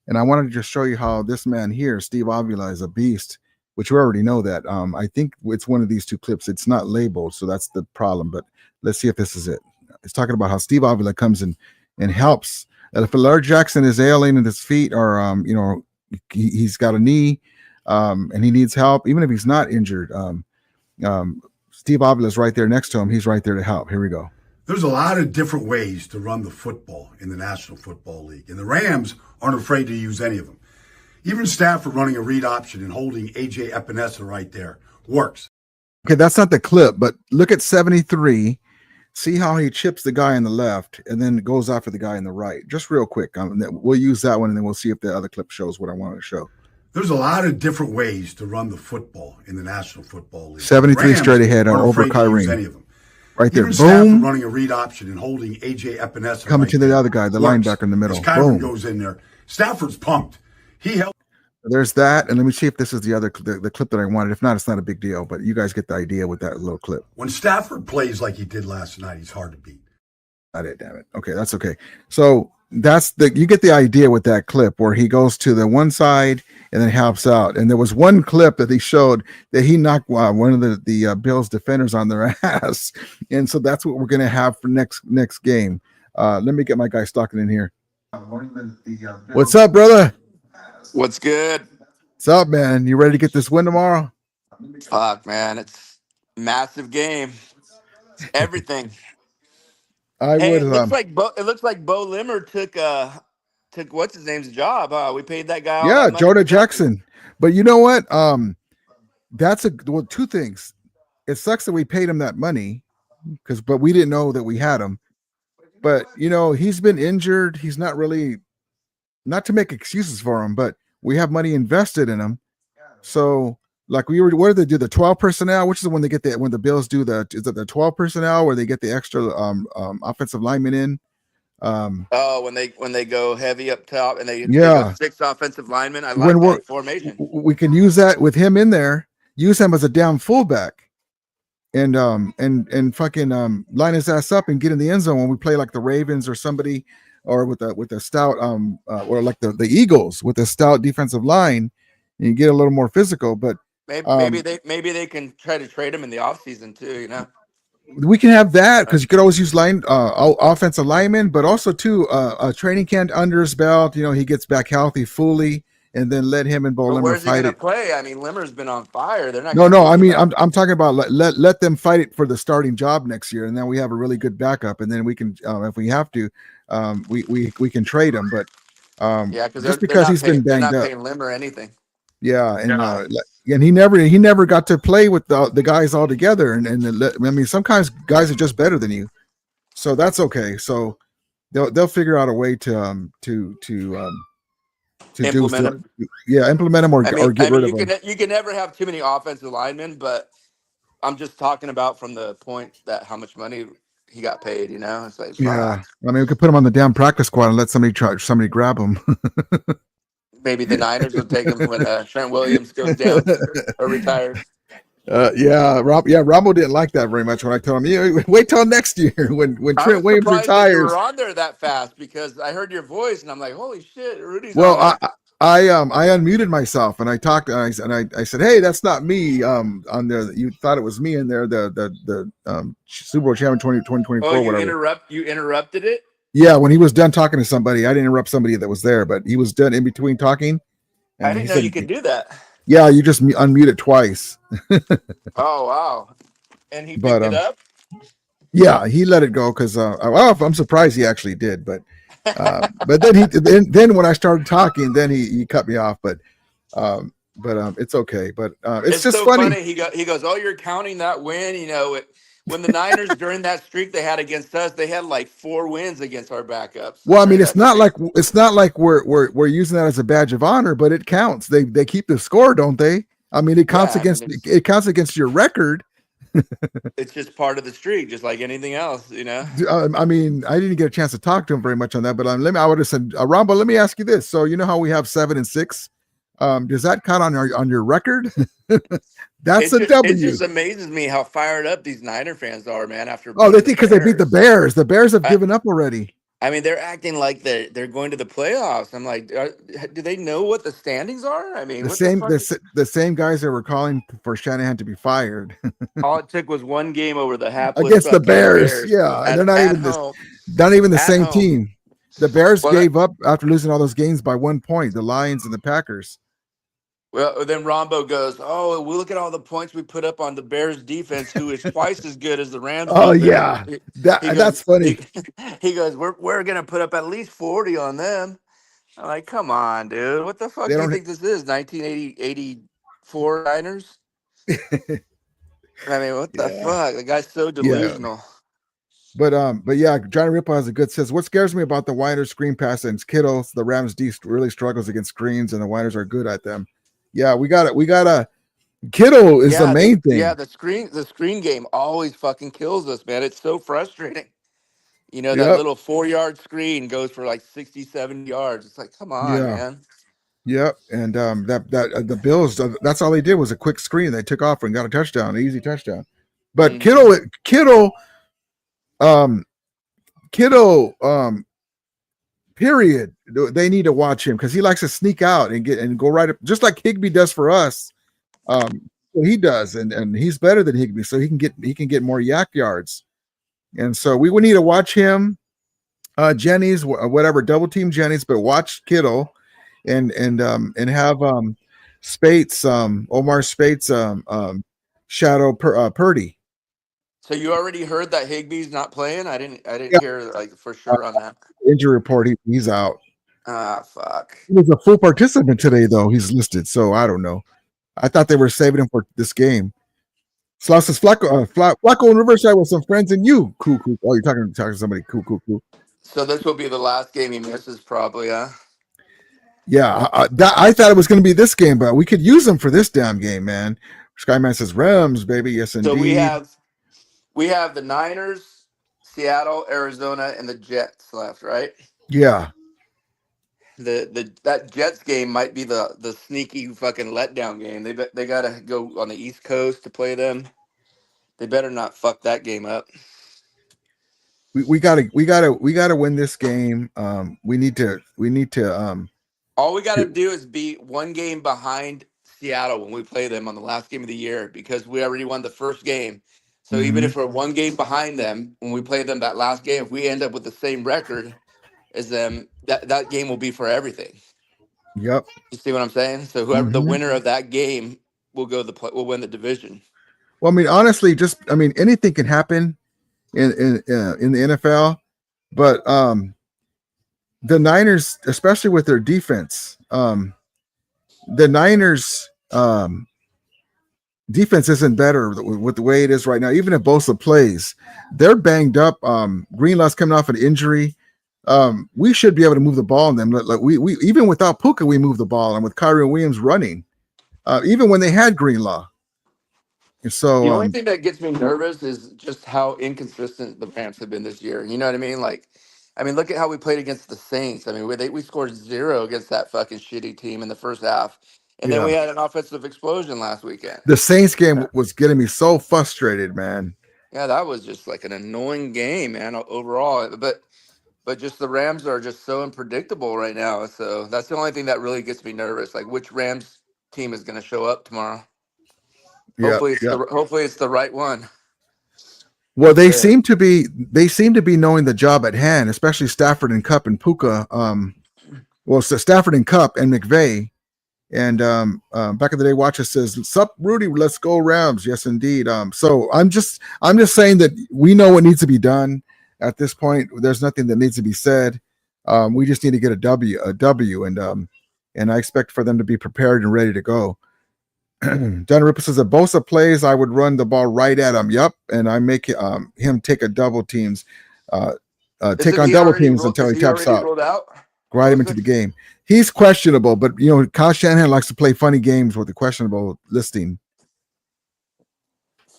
Speaker 3: and I wanted to just show you how this man here, Steve Avila, is a beast, which we already know that. I think it's one of these two clips. It's not labeled, so that's the problem. But let's see if this is it. It's talking about how Steve Avila comes in and helps. And if Lamar Jackson is ailing in his feet, or he's got a knee, and he needs help, even if he's not injured, Steve Avila is right there next to him. He's right there to help. Here we go.
Speaker 16: There's a lot of different ways to run the football in the National Football League, and the Rams aren't afraid to use any of them. Even Stafford running a read option and holding A.J. Epinesa right there works.
Speaker 3: Okay, that's not the clip, but look at 73. See how he chips the guy on the left and then goes after the guy on the right. Just real quick. We'll use that one, and then we'll see if the other clip shows what I wanted to show.
Speaker 16: There's a lot of different ways to run the football in the National Football League.
Speaker 3: 73 straight ahead on over Kyrene. Right there.
Speaker 16: Boom. Running a read option and holding A.J. Epinesa.
Speaker 3: Coming
Speaker 16: right
Speaker 3: to the other guy, the linebacker in the middle.
Speaker 16: Boom. Goes in there. Stafford's pumped. He held.
Speaker 3: There's that. And let me see if this is the other the clip that I wanted. If not, it's not a big deal. But you guys get the idea with that little clip.
Speaker 16: When Stafford plays like he did last night, he's hard to beat.
Speaker 3: Not it, damn it. Okay, that's okay. So you get the idea with that clip where he goes to the one side and then helps out. And there was one clip that he showed that he knocked one of the Bills defenders on their ass. And so that's what we're going to have for next game. Let me get my guy Stockton in here. What's up, brother?
Speaker 17: What's good?
Speaker 3: What's up, man? You ready to get this win tomorrow?
Speaker 17: Fuck, man. It's a massive game. It's everything. It looks like Bo Limmer took what's his name's job. We paid that guy.
Speaker 3: Yeah, Jonah Jackson. But you know what? That's two things. It sucks that we paid him that money but we didn't know that we had him. But he's been injured. He's not to make excuses for him, but we have money invested in him. So what do they do? The 12 personnel, which is when the Bills do is it the 12 personnel where they get the extra offensive linemen in?
Speaker 17: When they go heavy up top and they go 6 offensive linemen. I like that formation.
Speaker 3: We can use that with him in there. Use him as a down fullback, and fucking line his ass up and get in the end zone when we play like the Ravens or somebody, or with a stout or like the Eagles with a stout defensive line, and you get a little more physical. But
Speaker 17: maybe they can try to trade him in the offseason too.
Speaker 3: We can have that because you could always use offensive linemen, but also too a training camp under his belt. He gets back healthy fully, and then let him and Bo Limmer
Speaker 17: where's
Speaker 3: fight
Speaker 17: he
Speaker 3: it.
Speaker 17: Play? I mean, Limmer's been on fire. They're not.
Speaker 3: No. I mean, I'm talking about let them fight it for the starting job next year, and then we have a really good backup, and then we can, if we have to, we can trade him. But just because he's been banged up,
Speaker 17: they're not paying Limmer anything.
Speaker 3: Yeah, and he never got to play with the guys all together, and sometimes guys are just better than you, so that's okay. So they'll figure out a way to
Speaker 17: implement him.
Speaker 3: Implement him or get rid of him.
Speaker 17: You can never have too many offensive linemen, but I'm just talking about from the point that how much money he got paid. It's like
Speaker 3: we could put him on the damn practice squad and let somebody grab him.
Speaker 17: Maybe the Niners will take him when Trent Williams goes down or retires.
Speaker 3: Rambo didn't like that very much when I told him, wait till next year when Trent Williams retires.
Speaker 17: You were on there that fast because I heard your voice and I'm like, holy shit, Rudy's
Speaker 3: well,
Speaker 17: on.
Speaker 3: I unmuted myself and I talked and I said, hey, that's not me. On there, you thought it was me in there. The Super Bowl champion 2024. Whatever.
Speaker 17: You interrupted it.
Speaker 3: Yeah, when he was done talking to somebody, I didn't interrupt somebody that was there, but he was done in between talking.
Speaker 17: I didn't know you could do that.
Speaker 3: Yeah, you just unmute it twice.
Speaker 17: Oh wow! And he picked it up.
Speaker 3: Yeah, he let it go because I'm surprised he actually did, but then when I started talking, then he cut me off. But it's okay. But it's just
Speaker 17: so
Speaker 3: funny.
Speaker 17: He goes, oh, you're counting that win, When the Niners during that streak they had against us, they had like 4 wins against our backups.
Speaker 3: Well, I mean, it's not like we're using that as a badge of honor, but it counts. They keep the score, don't they? I mean, it counts against your record.
Speaker 17: It's just part of the streak, just like anything else,
Speaker 3: I mean, I didn't get a chance to talk to him very much on that, but I would have said, Rambo, let me ask you this. So you know how we have 7 and 6? Does that count on your record? That's a W.
Speaker 17: It just amazes me how fired up these Niner fans are, man. After
Speaker 3: they think because they beat the Bears. The Bears have given up already.
Speaker 17: I mean, they're acting like they're going to the playoffs. I'm like, do they know what the standings are? I mean,
Speaker 3: the same guys that were calling for Shanahan to be fired.
Speaker 17: All it took was one game over the half
Speaker 3: against the Bears. Yeah, and they're not even the same team. The Bears gave up after losing all those games by 1 point. The Lions and the Packers.
Speaker 17: Well, then Rombo goes, oh, we look at all the points we put up on the Bears defense, who is twice as good as the Rams.
Speaker 3: Oh, yeah. That's funny.
Speaker 17: He goes, we're going to put up at least 40 on them. I'm like, come on, dude. What the fuck do you think this is, 1984 Niners? I mean, what the fuck? The guy's so delusional.
Speaker 3: But yeah, Johnny Ripple has a good says. What scares me about the Niners screen pass and Kittle, the Rams D really struggles against screens, and the Niners are good at them. Yeah, we got to. Kittle is the main thing.
Speaker 17: Yeah, the screen game always fucking kills us, man. It's so frustrating. That little 4-yard screen goes for like 60, 70 yards. It's like, come on, man.
Speaker 3: Yep, and the Bills, that's all they did was a quick screen. They took off and got a touchdown, an easy touchdown. But Kittle period. They need to watch him because he likes to sneak out and go right up, just like Higbee does for us. What he does, and he's better than Higbee, so he can get more yak yards. And so we would need to watch him, Jennings, whatever, double team Jennings, but watch Kittle, and have Spates, Omar Spates, shadow Purdy.
Speaker 17: So you already heard that Higbee's not playing? I didn't hear like for sure on that.
Speaker 3: Injury report, he's out.
Speaker 17: Ah, fuck.
Speaker 3: He was a full participant today, though. He's listed, so I don't know. I thought they were saving him for this game. Slav says Flacco in Riverside with some friends and you. Cool. Oh, you're talking to somebody. Cool.
Speaker 17: So this will be the last game he misses, probably, huh?
Speaker 3: Yeah, I thought it was going to be this game, but we could use him for this damn game, man. Skyman says Rams, baby. Yes, indeed.
Speaker 17: So we have the Niners, Seattle, Arizona, and the Jets left, right?
Speaker 3: Yeah.
Speaker 17: That Jets game might be the sneaky fucking letdown game. They gotta go on the East Coast to play them. They better not fuck that game up.
Speaker 3: We gotta win this game. We need to.
Speaker 17: All we gotta do is be one game behind Seattle when we play them on the last game of the year because we already won the first game. So even if we're one game behind them when we play them that last game, if we end up with the same record as them, that game will be for everything.
Speaker 3: Yep.
Speaker 17: You see what I'm saying? So whoever the winner of that game will will win the division.
Speaker 3: Well, I mean, honestly, anything can happen in the NFL, but the Niners, especially with their defense, the Niners defense isn't better with the way it is right now. Even if Bosa plays, they're banged up. Greenlaw's coming off an injury. We should be able to move the ball on them. Like we even without Puka, we move the ball, and with Kyrie Williams running, even when they had Greenlaw. And so
Speaker 17: the only thing that gets me nervous is just how inconsistent the Rams have been this year. You know what I mean? Look at how we played against the Saints. I mean, we scored 0 against that fucking shitty team in the first half. And then we had an offensive explosion last weekend.
Speaker 3: The Saints game was getting me so frustrated, man.
Speaker 17: Yeah, that was just like an annoying game, man, overall. But just the Rams are just so unpredictable right now. So that's the only thing that really gets me nervous. Like which Rams team is going to show up tomorrow? Hopefully it's the right one.
Speaker 3: Well, they seem to be knowing the job at hand, especially Stafford and Cup and Puka. Stafford and Cup and McVay. And back in the day, Watcher says, "Sup, Rudy? Let's go Rams." Yes, indeed. So I'm just saying that we know what needs to be done at this point. There's nothing that needs to be said. We just need to get a W, and I expect for them to be prepared and ready to go. John Ripple says, if Bosa plays, I would run the ball right at him. Yep, and I make him take a double teams, take on double teams until he taps out. Ride him into the game. He's questionable, but Kyle Shanahan likes to play funny games with the questionable listing.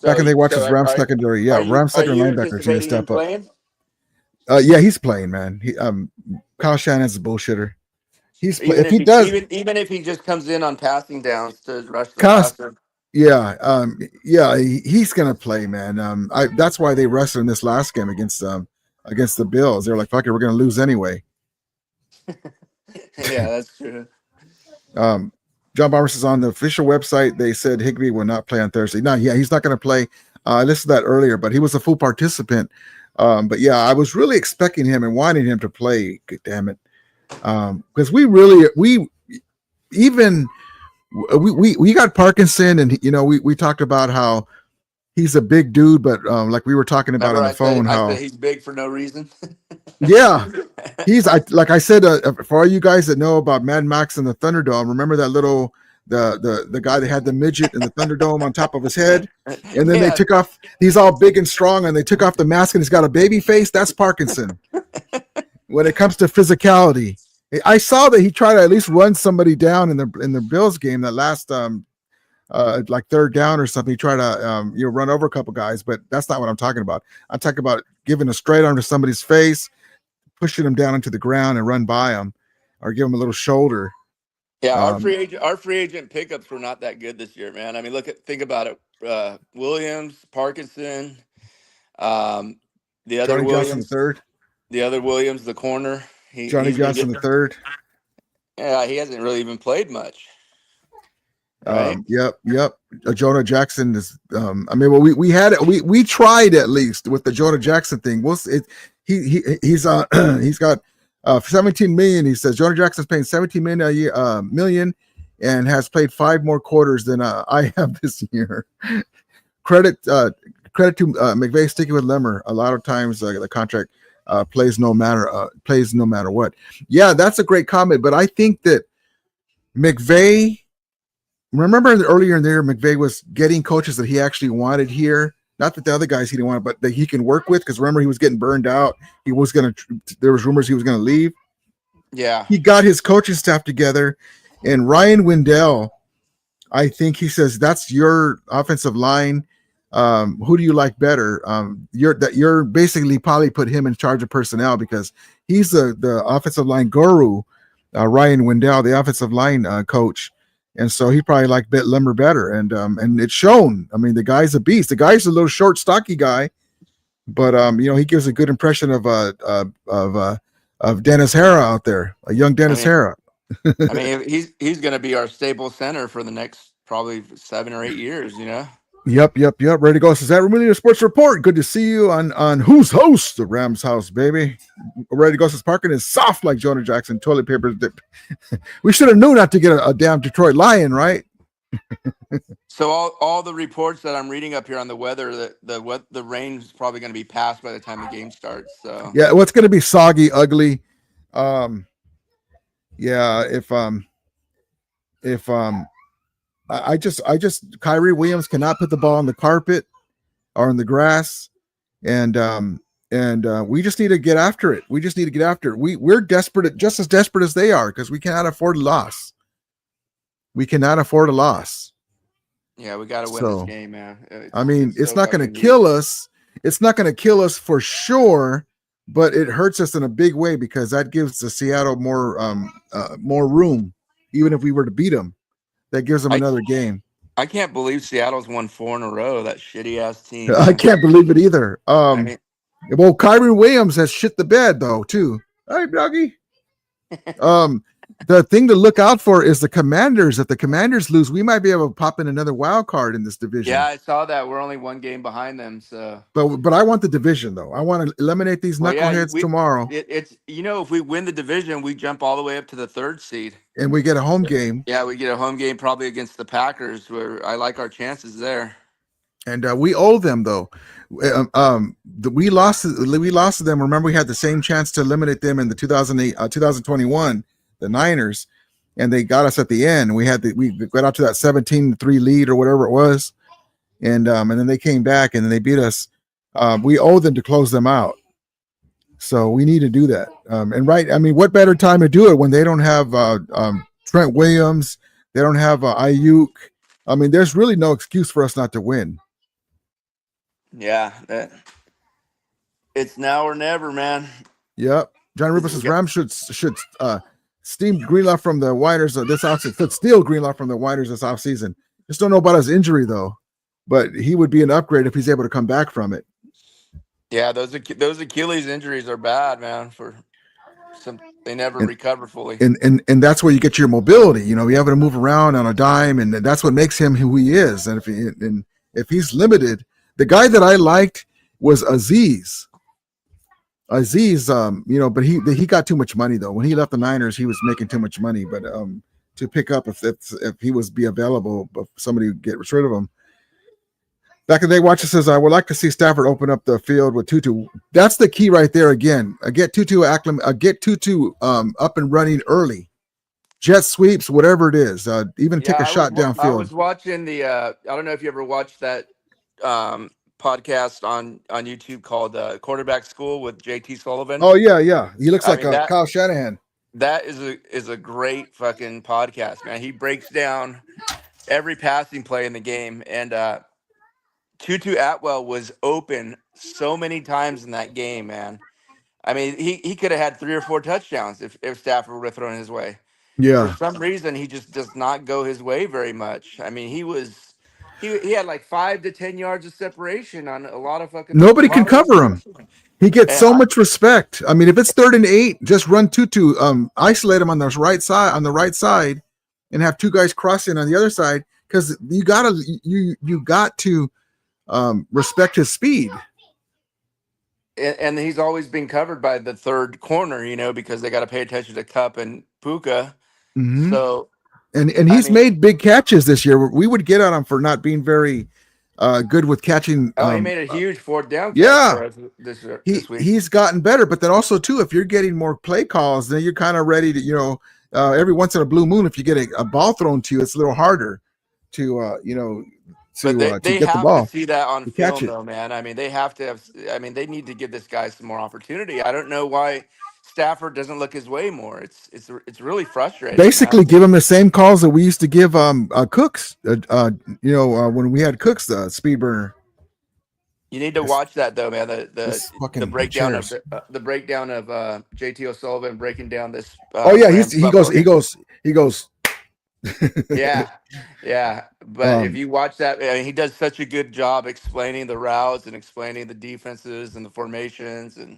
Speaker 3: Back in the day, watch his Rams secondary. Yeah, Rams secondary linebackers need to step up. Yeah, he's playing, man. Kyle Shanahan's a bullshitter.
Speaker 17: Even if he just comes in on passing downs to rush the passer.
Speaker 3: Yeah, he's gonna play, man. That's why they rested in this last game against the Bills. They're like, fuck it, we're gonna lose anyway.
Speaker 17: Yeah, that's true.
Speaker 3: John Bomber says on the official website they said Higbee will not play on Thursday. No, yeah, he's not going to play. I listened to that earlier, but he was a full participant. But yeah, I was really expecting him and wanting him to play. Good damn it, because we got Parkinson, and we talked about how he's a big dude, but like we were talking about on the phone, how
Speaker 17: he's big for no reason.
Speaker 3: Yeah, like I said, for all you guys that know about Mad Max and the Thunderdome, remember that little the guy that had the midget and the Thunderdome on top of his head, and then they took off. He's all big and strong, and they took off the mask, and he's got a baby face. That's Parkinson. When it comes to physicality, I saw that he tried to at least run somebody down in the Bills game that last like third down or something. He tried to run over a couple guys, but that's not what I'm talking about. I'm talking about giving a straight arm to somebody's face, pushing them down into the ground and run by them, or give them a little shoulder.
Speaker 17: Yeah, our free agent pickups were not that good this year, man. I mean, think about it. Williams, Parkinson, the other
Speaker 3: Johnny
Speaker 17: Williams,
Speaker 3: Johnson third.
Speaker 17: The other Williams, the corner.
Speaker 3: Johnny
Speaker 17: he's gonna
Speaker 3: Johnson
Speaker 17: get.
Speaker 3: the third.
Speaker 17: Yeah, he hasn't really even played much. Right?
Speaker 3: Yep. Jonah Jackson is. I mean, well, we had it. We tried at least with the Jonah Jackson thing. He's got 17 million. He says Jonah Jackson's paying 17 million a year, and has played 5 more quarters than I have this year. Credit to McVay sticking with Lemmer. A lot of times the contract plays no matter what. Yeah, that's a great comment. But I think that McVay. Remember earlier in the year, McVay was getting coaches that he actually wanted here. Not that the other guys he didn't want, but that he can work with. Because remember, he was getting burned out. There was rumors he was going to leave.
Speaker 17: Yeah.
Speaker 3: He got his coaching staff together, and Ryan Wendell, I think he says that's your offensive line. Who do you like better? You're basically probably put him in charge of personnel because he's the offensive line guru. Ryan Wendell, the offensive line coach. And so he probably liked Lemmer better, and it's shown. I mean, the guy's a beast. The guy's a little short, stocky guy, but he gives a good impression of Dennis Hara out there, a young Dennis Hara.
Speaker 17: I mean, he's going to be our stable center for the next probably 7 or 8 years.
Speaker 3: Yep. Ready to go. Says that Ramilia Sports Report. Good to see you on Who's Host, the Rams house, baby. Ready to go. Says parking is soft like Jonah Jackson. Toilet paper. We should have known not to get a damn Detroit Lion, right?
Speaker 17: So all the reports that I'm reading up here on the weather, the rain is probably going to be passed by the time the game starts. So
Speaker 3: yeah, what's going to be soggy, ugly. I just Kyrie Williams cannot put the ball on the carpet or on the grass, and we just need to get after it. We're desperate, just as desperate as they are, because we cannot afford a loss.
Speaker 17: Yeah, we got to win this game, man.
Speaker 3: It's not going to kill us. It's not going to kill us for sure, but it hurts us in a big way because that gives the Seattle more room, even if we were to beat them. That gives them another game.
Speaker 17: I can't believe Seattle's won 4 in a row. That shitty ass team.
Speaker 3: I can't believe it either. Well, Kyrie Williams has shit the bed though too. Hey, Dougie. The thing to look out for is the Commanders. If the Commanders lose, we might be able to pop in another wild card in this division.
Speaker 17: Yeah, I saw that. We're only 1 game behind them. So,
Speaker 3: but I want the division though. I want to eliminate these knuckleheads tomorrow.
Speaker 17: It's if we win the division, we jump all the way up to the 3rd seed,
Speaker 3: and we get a home game.
Speaker 17: Yeah, we get a home game probably against the Packers, where I like our chances there.
Speaker 3: And we owe them though. We lost to them. Remember, we had the same chance to eliminate them in the 2021. The Niners, and they got us at the end. We got out to that 17-3 lead or whatever it was, and then they came back and then they beat us. We owe them to close them out, so we need to do that. What better time to do it when they don't have Trent Williams, they don't have Ayuk. There's really no excuse for us not to win.
Speaker 17: Yeah, it's now or never, man.
Speaker 3: Yep. John Rubus says Rams should steam Greenlaw from the Widers this offseason. Could steal Greenlaw from the Widers this offseason. Just don't know about his injury though, but he would be an upgrade if he's able to come back from it.
Speaker 17: Yeah, those Achilles injuries are bad, man. They never recover fully.
Speaker 3: And that's where you get your mobility. You have to move around on a dime, and that's what makes him who he is. And if he's limited, the guy that I liked was Aziz, but he got too much money though. When he left the Niners, he was making too much money. But to pick up if he was be available, but somebody would get rid of him. Back in the day, Watcher says I would like to see Stafford open up the field with Tutu. That's the key right there. Again, get Tutu up and running early. Jet sweeps, whatever it is. Even take a shot downfield.
Speaker 17: I was watching I don't know if you ever watched that podcast on YouTube called Quarterback School with JT Sullivan.
Speaker 3: Oh yeah. He looks like Kyle Shanahan.
Speaker 17: That is a great fucking podcast, man. He breaks down every passing play in the game, and Tutu Atwell was open so many times in that game, man. He could have had 3 or 4 touchdowns if Stafford would have thrown his way.
Speaker 3: Yeah.
Speaker 17: For some reason, he just does not go his way very much. He was He had like 5 to 10 yards of separation on a lot of fucking.
Speaker 3: Nobody can cover him. He gets so
Speaker 17: Yeah.
Speaker 3: much respect. I mean, if it's 3rd and 8, just run 2-2, isolate him on the right side, and have 2 guys crossing on the other side, because you got to respect his speed.
Speaker 17: And he's always been covered by the 3rd corner, you know, because they got to pay attention to Cup and Puka.
Speaker 3: Mhm.
Speaker 17: So,
Speaker 3: and he's made big catches this year. We would get on him for not being very good with catching.
Speaker 17: he made a huge 4th down.
Speaker 3: Yeah.
Speaker 17: For us this week.
Speaker 3: He's gotten better, but then also too, if you're getting more play calls, then you're kind of ready to, you know, every once in a blue moon, if you get a ball thrown to you, it's a little harder to, you know, to
Speaker 17: They
Speaker 3: get
Speaker 17: have
Speaker 3: the ball.
Speaker 17: to see that on
Speaker 3: to catch
Speaker 17: film,
Speaker 3: it.
Speaker 17: though, man. I mean, they have to have. I mean, they need to give this guy some more opportunity. I don't know why Stafford doesn't look his way more. It's really frustrating.
Speaker 3: Basically,
Speaker 17: man.
Speaker 3: give him the same calls that we used to give Cooks. You know, when we had Cooks, the speed burner.
Speaker 17: You need to watch that though, man.
Speaker 3: This
Speaker 17: The
Speaker 3: fucking
Speaker 17: breakdown
Speaker 3: chairs.
Speaker 17: of the breakdown of JT O'Sullivan breaking down this.
Speaker 3: Oh yeah,
Speaker 17: Rams
Speaker 3: he
Speaker 17: Buffalo
Speaker 3: goes.
Speaker 17: yeah. But if you watch that, I mean, he does such a good job explaining the routes and explaining the defenses and the formations, and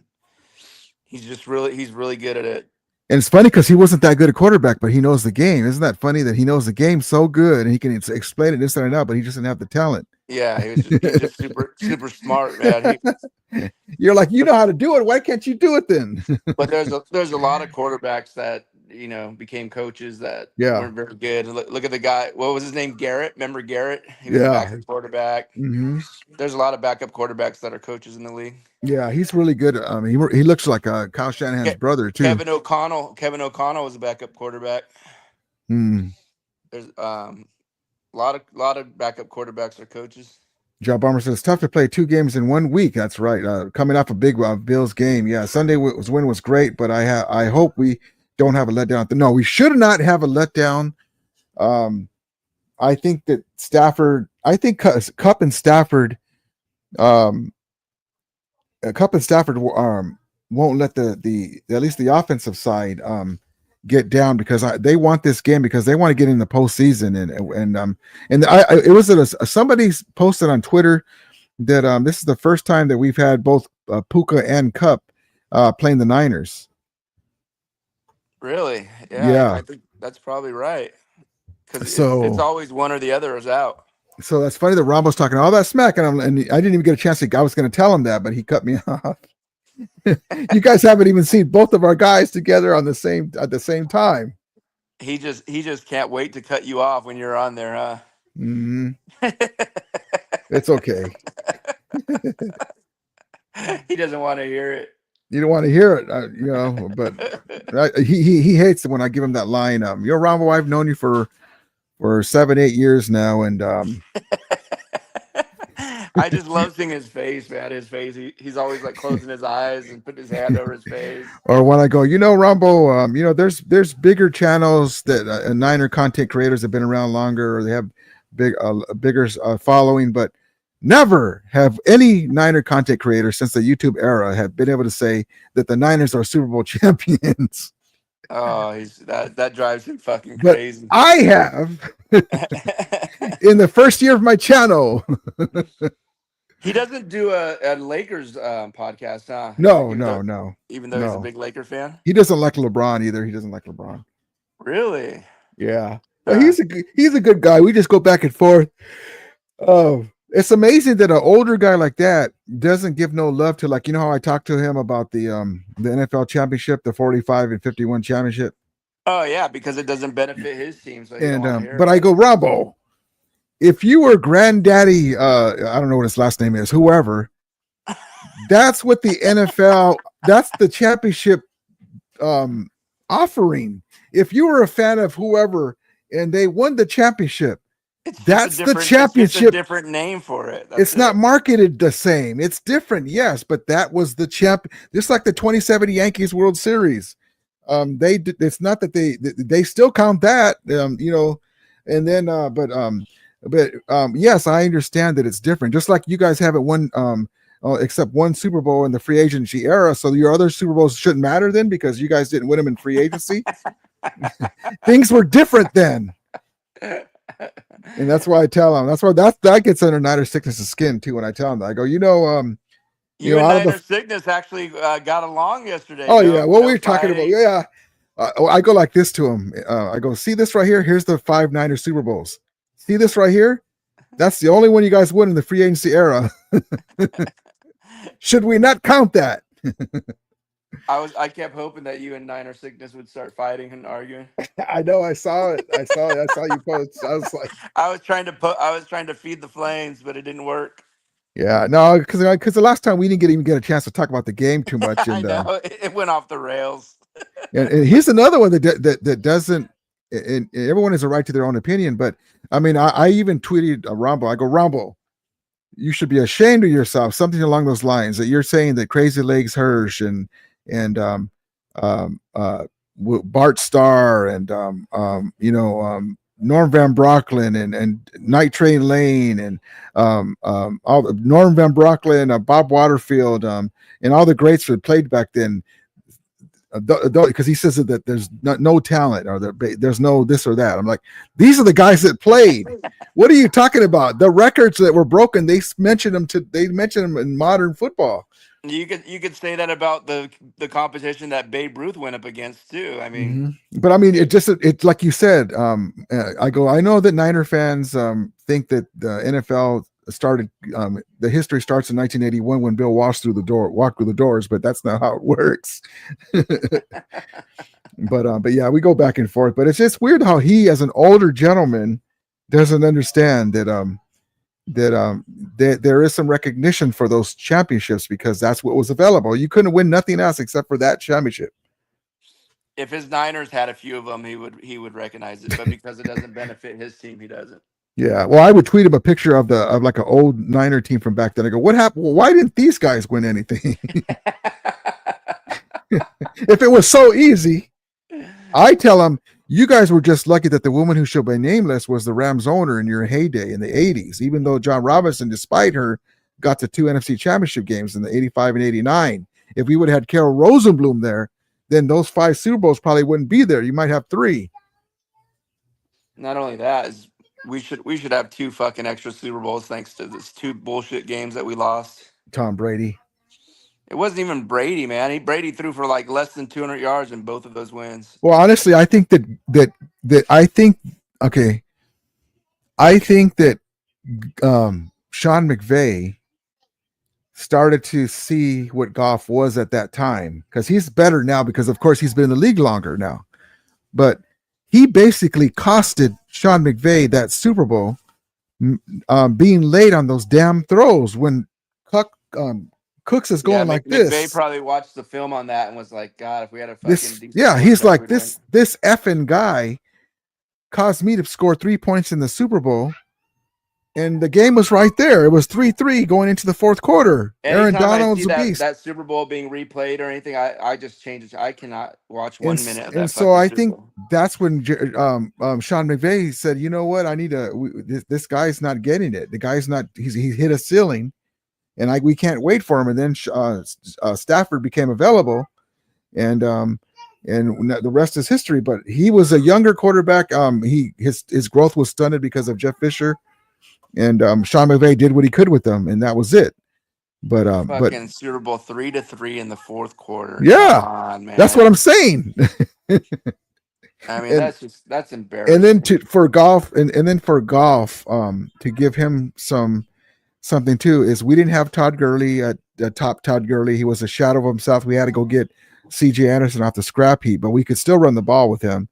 Speaker 17: he's really good at it.
Speaker 3: And it's funny because he wasn't that good a quarterback, but he knows the game. Isn't that funny that he knows the game so good and he can explain it this and that, but he just didn't have the talent.
Speaker 17: Yeah, he's just super smart, man.
Speaker 3: You're like, you know how to do it. Why can't you do it then?
Speaker 17: But there's a lot of quarterbacks that, you know, became coaches that weren't very good. Look at the guy. What was his name? Garrett. Remember Garrett? He was a backup quarterback.
Speaker 3: Mm-hmm.
Speaker 17: There's a lot of backup quarterbacks that are coaches in the league.
Speaker 3: Yeah, he's really good. I mean, he looks like Kyle Shanahan's brother too.
Speaker 17: Kevin O'Connell was a backup quarterback. There's a lot of backup quarterbacks are coaches.
Speaker 3: Joe Bomber says, tough to play 2 games in 1 week. That's right. Coming off a big Bills game. Yeah, Sunday win was great, but I hope we don't have a letdown. No, we should not have a letdown. I think that Cup and Stafford won't let the at least the offensive side get down, because they want this game, because they want to get in the postseason, and it was somebody posted on Twitter that this is the first time that we've had both Puka and Cup playing the Niners.
Speaker 17: Really? Yeah. I think that's probably right. Because it's always one or the other is out.
Speaker 3: So that's funny that Rambo's talking all that smack, and I didn't even get a chance I was going to tell him that, but he cut me off. You guys haven't even seen both of our guys together at the same time.
Speaker 17: He just can't wait to cut you off when you're on there, huh?
Speaker 3: Mm-hmm. It's okay.
Speaker 17: He doesn't want to hear it.
Speaker 3: You don't want to hear it, you know. But he hates it when I give him that line. Yo, Rambo, I've known you for 7-8 years now, and
Speaker 17: I just love seeing his face, man. His face. He's always like closing his eyes and putting his hand over his face.
Speaker 3: Or when I go, you know, Rambo, you know, there's bigger channels that Niner content creators have been around longer, or they have bigger following, but never have any Niner content creators since the YouTube era have been able to say that the Niners are Super Bowl champions.
Speaker 17: Oh, that drives him fucking crazy.
Speaker 3: But I have in the first year of my channel.
Speaker 17: He doesn't do a Lakers podcast, huh?
Speaker 3: No.
Speaker 17: Even though he's a big Laker fan.
Speaker 3: He doesn't like LeBron either. He doesn't like LeBron.
Speaker 17: Really?
Speaker 3: Yeah. But he's a good guy. We just go back and forth. Oh, it's amazing that an older guy like that doesn't give no love to, like, you know how I talked to him about the NFL championship, the 45 and 51 championship.
Speaker 17: Oh yeah, because it doesn't benefit his team. So
Speaker 3: but I go, Rambo, if you were granddaddy, I don't know what his last name is, whoever, that's what the NFL, that's the championship offering. If you were a fan of whoever and they won the championship, that's the championship.
Speaker 17: It's just a different name for it.
Speaker 3: It's not marketed the same. It's different, yes, but that was the champ. Just like the 207 Yankees World Series. It's not that they still count that, you know, and then but yes, I understand that it's different. Just like you guys haven't won except one Super Bowl in the free agency era, so your other Super Bowls shouldn't matter then because you guys didn't win them in free agency. Things were different then. And that's why I tell them. That's why that gets under Niner Sickness' skin too. When I tell them, I go,
Speaker 17: you and Niner Sickness actually got along yesterday.
Speaker 3: Oh yeah, what we were talking about? Yeah, I go like this to him. I go, see this right here? Here's the 5 Niner Super Bowls. See this right here? That's the only one you guys win in the free agency era. Should we not count that?
Speaker 17: I kept hoping that you and Niner Sickness would start fighting and arguing.
Speaker 3: I know. I saw it. I saw you post. I was like,
Speaker 17: I was trying to feed the flames, but it didn't work.
Speaker 3: Yeah, no, because the last time we didn't even get a chance to talk about the game too much. And,
Speaker 17: I know it went off the rails.
Speaker 3: and here's another one that doesn't. And everyone has a right to their own opinion, but I mean, I even tweeted a Rumble. I go, Rumble, you should be ashamed of yourself. Something along those lines that you're saying that Crazy Legs Hirsch and Bart Starr and Norm Van Brocklin and Night Train Lane and all the Norm Van Brocklin, Bob Waterfield, and all the greats that played back then. Because he says that there's no talent or there's no this or that. I'm like, these are the guys that played. What are you talking about? The records that were broken, they mentioned them in modern football.
Speaker 17: You could say that about the competition that Babe Ruth went up against too. I mean,
Speaker 3: but I mean, it's like you said. I know that Niner fans think that the NFL started. The history starts in 1981 when Bill walked through the doors, but that's not how it works. But yeah, we go back and forth. But it's just weird how he, as an older gentleman, doesn't understand that there is some recognition for those championships because that's what was available. You couldn't win nothing else except for that championship.
Speaker 17: If his Niners had a few of them, he would recognize it, but because it doesn't benefit his team, he doesn't.
Speaker 3: Yeah, well, I would tweet him a picture of like an old Niner team from back then. I go, what happened? Well, why didn't these guys win anything? If it was so easy, I tell them, you guys were just lucky that the woman who shall be nameless was the Rams owner in your heyday in the 80s, even though John Robinson, despite her, got to 2 NFC championship games in the 85 and 89. If we would have had Carol Rosenblum there, then those 5 Super Bowls probably wouldn't be there. You might have 3.
Speaker 17: Not only that, we should have 2 fucking extra Super Bowls thanks to this 2 bullshit games that we lost.
Speaker 3: Tom Brady.
Speaker 17: It wasn't even Brady, man. Brady threw for like less than 200 yards in both of those wins.
Speaker 3: Well, honestly, I think that Sean McVay started to see what Goff was at that time because he's better now because, of course, he's been in the league longer now. But he basically costed Sean McVay that Super Bowl being late on those damn throws when Cooks is going like this.
Speaker 17: McVay probably watched the film on that and was like, God, if we had a fucking
Speaker 3: he's like, this effing guy caused me to score 3 points in the Super Bowl. And the game was right there. It was 3-3 going into the fourth quarter. Aaron Donald's a beast.
Speaker 17: That Super Bowl being replayed or anything, I just changed it. I cannot watch 1 minute of that.
Speaker 3: And so I think that's when Sean McVay said, you know what? This guy's not getting it. The guy's not, he hit a ceiling and we can't wait for him. And then Stafford became available and the rest is history, but he was a younger quarterback. His growth was stunted because of Jeff Fisher. And Sean McVay did what he could with them, and that was it. But
Speaker 17: fucking Super Bowl 3-3 in the fourth quarter.
Speaker 3: Yeah,
Speaker 17: come on, man.
Speaker 3: That's what I'm saying.
Speaker 17: I mean, that's embarrassing.
Speaker 3: And then for Goff to give him something too is we didn't have Todd Gurley at top. Todd Gurley, he was a shadow of himself. We had to go get C.J. Anderson off the scrap heap, but we could still run the ball with him.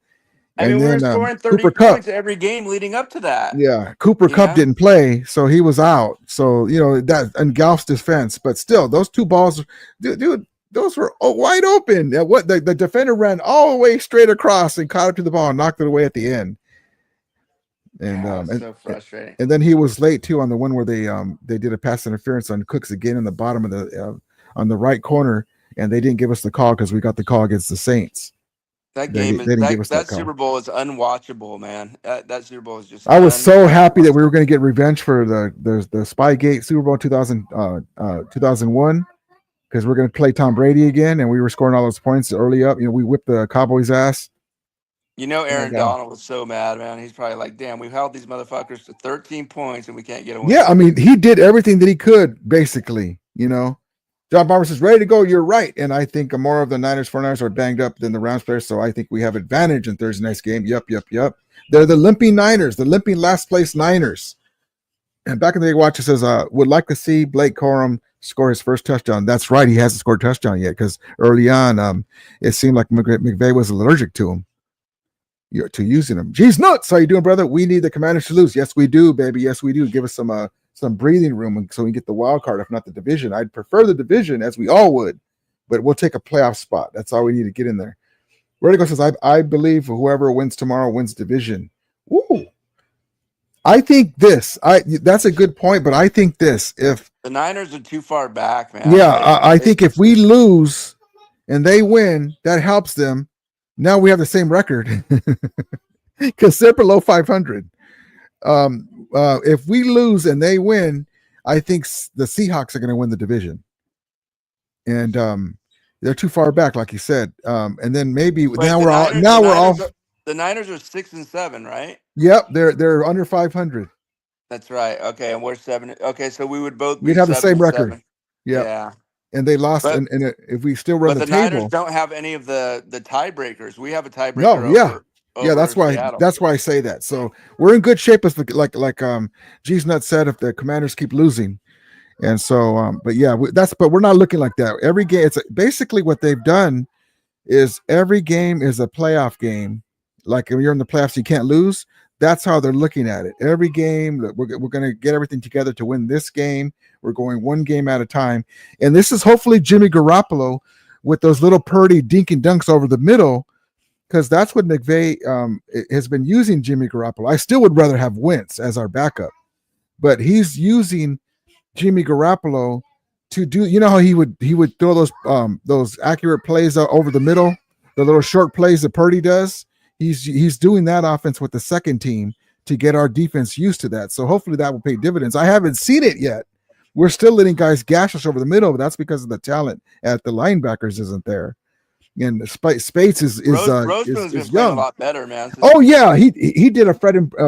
Speaker 17: I mean, we were scoring 30 points every game leading up to that.
Speaker 3: Yeah, Cooper Kupp didn't play, so he was out. So, that in Goff's defense, but still, those 2 balls, dude, those were wide open. What the defender ran all the way straight across and caught up to the ball and knocked it away at the end. And
Speaker 17: so frustrating.
Speaker 3: And then he was late too on the one where they did a pass interference on Cooks again in the bottom of the on the right corner, and they didn't give us the call because we got the call against the Saints.
Speaker 17: That game that Super Bowl is unwatchable, man. That Super Bowl is just.
Speaker 3: I was so happy that we were going to get revenge for the Spygate Super Bowl 2001 because we're going to play Tom Brady again, and we were scoring all those points early up. We whipped the Cowboys' ass.
Speaker 17: You know,
Speaker 3: And I
Speaker 17: Aaron
Speaker 3: got 'em.
Speaker 17: Donald was so mad, man. He's probably like, "Damn, we've held these motherfuckers to 13 points and we can't get a win."
Speaker 3: Yeah, I mean, he did everything that he could, basically. John Barber says, ready to go. You're right. And I think more of the 49ers are banged up than the Rams players. So I think we have advantage in Thursday night's game. Yep. They're the limping Niners, the limping last place Niners. And back in the day, Watcher says, would like to see Blake Corum score his first touchdown. That's right. He hasn't scored a touchdown yet because early on, it seemed like McVay was allergic to him, to using him. Geez, nuts. How you doing, brother? We need the Commanders to lose. Yes, we do, baby. Yes, we do. Give us some breathing room so we can get the wild card, if not the division. I'd prefer the division, as we all would, but we'll take a playoff spot. That's all we need to get in there. Vertigo says, I believe whoever wins tomorrow wins division. Ooh. I think that's a good point, but I think this, if
Speaker 17: The Niners are too far back, man.
Speaker 3: I think if we lose and they win, that helps them. Now we have the same record because they're below 500. If we lose and they win, I think the Seahawks are going to win the division. And they're too far back, like you said. And then maybe
Speaker 17: Wait,
Speaker 3: now
Speaker 17: the
Speaker 3: we're
Speaker 17: Niners-
Speaker 3: all
Speaker 17: the
Speaker 3: we're
Speaker 17: Niners
Speaker 3: all.
Speaker 17: are- The Niners are 6-7, right?
Speaker 3: Yep, they're under 500.
Speaker 17: That's right. Okay, and we're 7. Okay, so we would both be
Speaker 3: We'd have the same
Speaker 17: 7-7.
Speaker 3: record. Yep.
Speaker 17: Yeah.
Speaker 3: And they lost,
Speaker 17: But-
Speaker 3: and if we still run
Speaker 17: But
Speaker 3: the
Speaker 17: the Niners
Speaker 3: table,
Speaker 17: don't have any of the tiebreakers. We have a tiebreaker
Speaker 3: no, yeah,
Speaker 17: over
Speaker 3: that's why
Speaker 17: Seattle.
Speaker 3: I say that. So we're in good shape, as like G's Nut said, if the Commanders keep losing, and so but yeah, but we're not looking like that. Every game, it's basically what they've done is every game is a playoff game. Like if you're in the playoffs, you can't lose. That's how they're looking at it. Every game, we're going to get everything together to win this game. We're going one game at a time. And this is hopefully Jimmy Garoppolo with those little Purdy dink and dunks over the middle, because that's what McVay has been using Jimmy Garoppolo. I still would rather have Wentz as our backup, but he's using Jimmy Garoppolo to do, how he would throw those accurate plays over the middle, the little short plays that Purdy does. He's doing that offense with the second team to get our defense used to that. So hopefully that will pay dividends. I haven't seen it yet. We're still letting guys gash us over the middle, but that's because of the talent at the linebackers isn't there. And Spates is
Speaker 17: Roseman's been playing
Speaker 3: young.
Speaker 17: a lot better, man.
Speaker 3: Oh yeah, he did a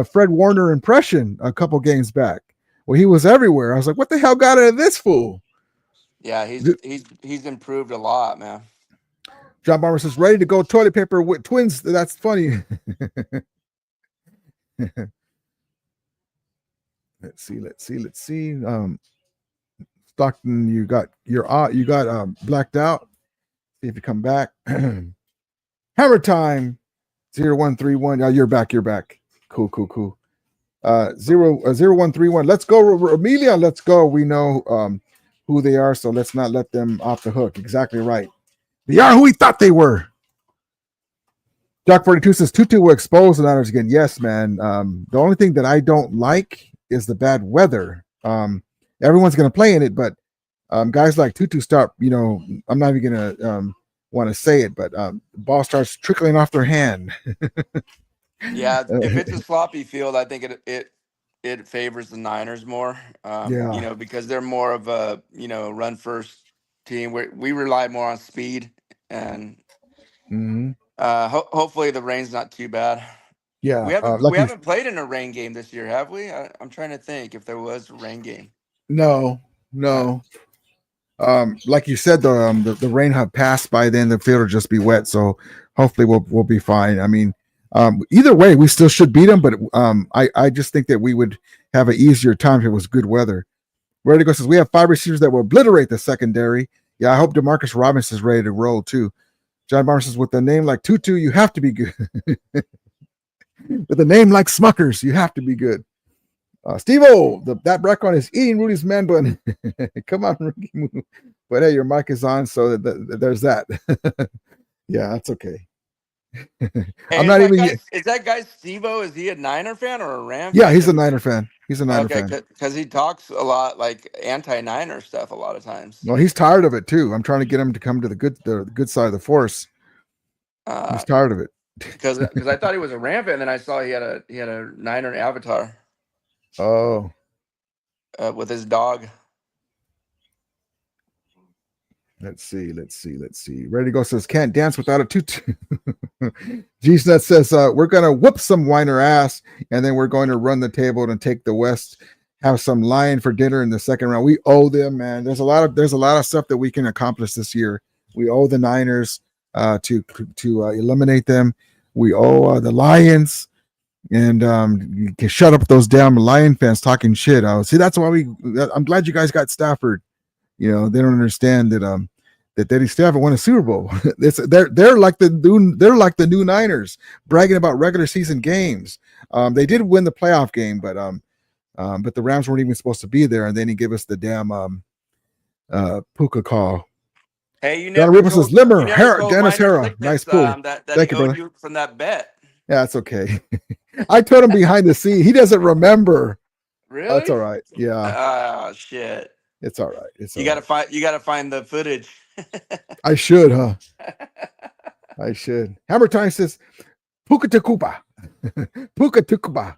Speaker 3: Fred Warner impression a couple games back. Well, he was everywhere. I was like, what the hell got out of this fool?
Speaker 17: Yeah, he's improved a lot, man.
Speaker 3: John Barber says, ready to go toilet paper with twins. That's funny. Let's see. Stockton, you got blacked out. See if you come back. Hammer time. 0131. Oh, you're back. Cool. 0131. Let's go, Amelia. Let's go. We know who they are, so let's not let them off the hook. Exactly right. They are who we thought they were. Doc 42 says Tutu will expose the Niners again. Yes, man. The only thing that I don't like is the bad weather. Everyone's going to play in it, but guys like Tutu start, I'm not even going to want to say it, but the ball starts trickling off their hand.
Speaker 17: Yeah, if it's a sloppy field, I think it favors the Niners more. Because they're more of a run first team. We rely more on speed, and hopefully the rain's not too bad.
Speaker 3: Yeah,
Speaker 17: we haven't played in a rain game this year, have we? I'm trying to think if there was a rain game.
Speaker 3: No. Like you said, the rain had passed by then. The field will just be wet, so hopefully we'll be fine. I mean, either way, we still should beat them, but I just think that we would have an easier time if it was good weather. Vertigo says we have 5 receivers that will obliterate the secondary. Yeah, I hope DeMarcus Robinson is ready to roll too. John Barnes says with a name like Tutu, you have to be good. With a name like Smuckers, you have to be good. Steve-O, that background is eating Rudy's man bun. Come on, Ricky. But hey, your mic is on, so there's that. Yeah, that's okay.
Speaker 17: Hey,
Speaker 3: I'm not even.
Speaker 17: Is that guy Steve-O? Is he a Niner fan or a Ram?
Speaker 3: Yeah, he's a Niner fan. fan.
Speaker 17: Because he talks a lot like anti-Niner stuff a lot of times.
Speaker 3: Well, he's tired of it too. I'm trying to get him to come to the good side of the force. He's tired of it.
Speaker 17: Because I thought he was a Ram fan, and then I saw he had a Niner avatar.
Speaker 3: Oh.
Speaker 17: With his dog.
Speaker 3: Let's see. Ready to go says can't dance without a tutu. G-Snut says we're gonna whoop some whiner ass, and then we're going to run the table and take the West. Have some lion for dinner in the second round. We owe them, man. There's a lot of stuff that we can accomplish this year. We owe the Niners to eliminate them. We owe the Lions, and you can shut up those damn Lion fans talking shit. See, that's why I'm glad you guys got Stafford. You know, they don't understand that they still haven't won a Super Bowl. They're like the new Niners, bragging about regular season games. They did win the playoff game, but the Rams weren't even supposed to be there, and then he gave us the damn Puka call.
Speaker 17: Hey, you
Speaker 3: John
Speaker 17: never
Speaker 3: Ripple
Speaker 17: told,
Speaker 3: says Limmer,
Speaker 17: you never told
Speaker 3: Dennis
Speaker 17: Minor
Speaker 3: Harrell,
Speaker 17: Sickness,
Speaker 3: nice pull.
Speaker 17: that
Speaker 3: Thank
Speaker 17: he
Speaker 3: you,
Speaker 17: owed
Speaker 3: brother.
Speaker 17: you from that bet.
Speaker 3: Yeah, that's okay. I told him behind the scene. He doesn't remember.
Speaker 17: Really?
Speaker 3: That's all right. Yeah.
Speaker 17: Oh shit.
Speaker 3: It's all right.
Speaker 17: You gotta find the footage.
Speaker 3: I should, huh? I should. Hammer Time says Puka Tukupa. Puka Tukupa.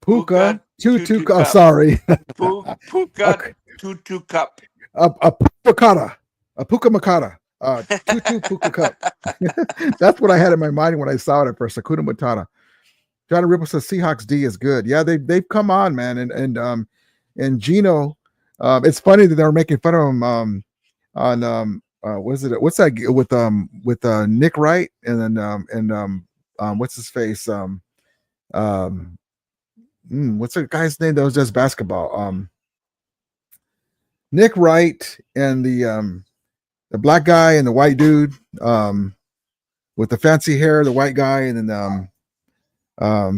Speaker 3: Puka Tutuka. Oh, sorry.
Speaker 17: Puka Tutu Cup.
Speaker 3: A Pukakata. A Puka Makata. Tutu Puka Cup. That's what I had in my mind when I saw it at first. Akuda Matata. Johnny Ripple says Seahawks D is good. Yeah, they've come on, man. And Gino, it's funny that they were making fun of him on what's that with Nick Wright and then what's his face? What's the guy's name that was just basketball? Nick Wright and the black guy and the white dude with the fancy hair, the white guy, and then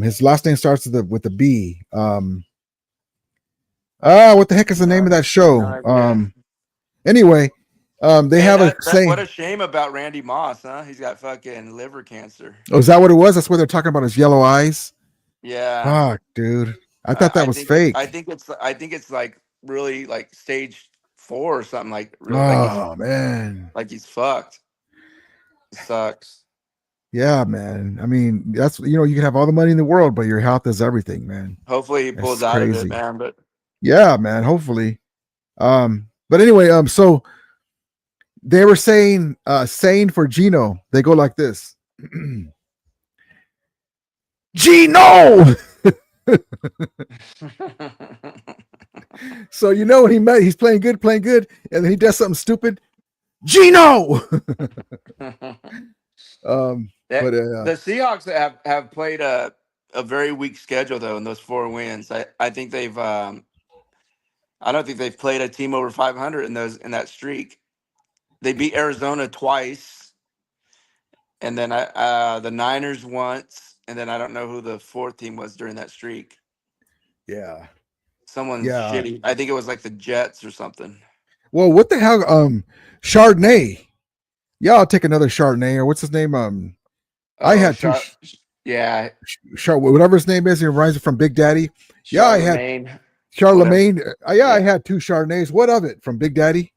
Speaker 3: his last name starts with the B. What the heck is the name of that show? Anyway, they have a saying.
Speaker 17: What a shame about Randy Moss, huh? He's got fucking liver cancer.
Speaker 3: Oh, is that what it was? That's what they're talking about, his yellow eyes.
Speaker 17: Yeah.
Speaker 3: Fuck, dude. I thought that was fake.
Speaker 17: I think it's like really like stage 4 or something like. Really,
Speaker 3: man.
Speaker 17: Like he's fucked. It sucks.
Speaker 3: Yeah, man. I mean, that's you can have all the money in the world, but your health is everything, man.
Speaker 17: Hopefully he pulls out of it, man. But
Speaker 3: yeah, man. Hopefully. But anyway, so they were saying for Gino, they go like this. Gino. So when he's playing good, and then he does something stupid. Gino.
Speaker 17: The Seahawks have played a very weak schedule though in those 4 wins. I think they've I don't think they've played a team over 500 in that streak. They beat Arizona twice, and then the Niners once, and then I don't know who the 4th team was during that streak.
Speaker 3: Yeah,
Speaker 17: someone's shitty. I think it was like the Jets or something.
Speaker 3: Well, what the hell? Chardonnay. Yeah, I'll take another Chardonnay, or what's his name? I had two.
Speaker 17: Yeah,
Speaker 3: whatever his name is, he reminds me from Big Daddy. Yeah, I had Charlemagne. I had 2 Chardonnays. What of it from Big Daddy?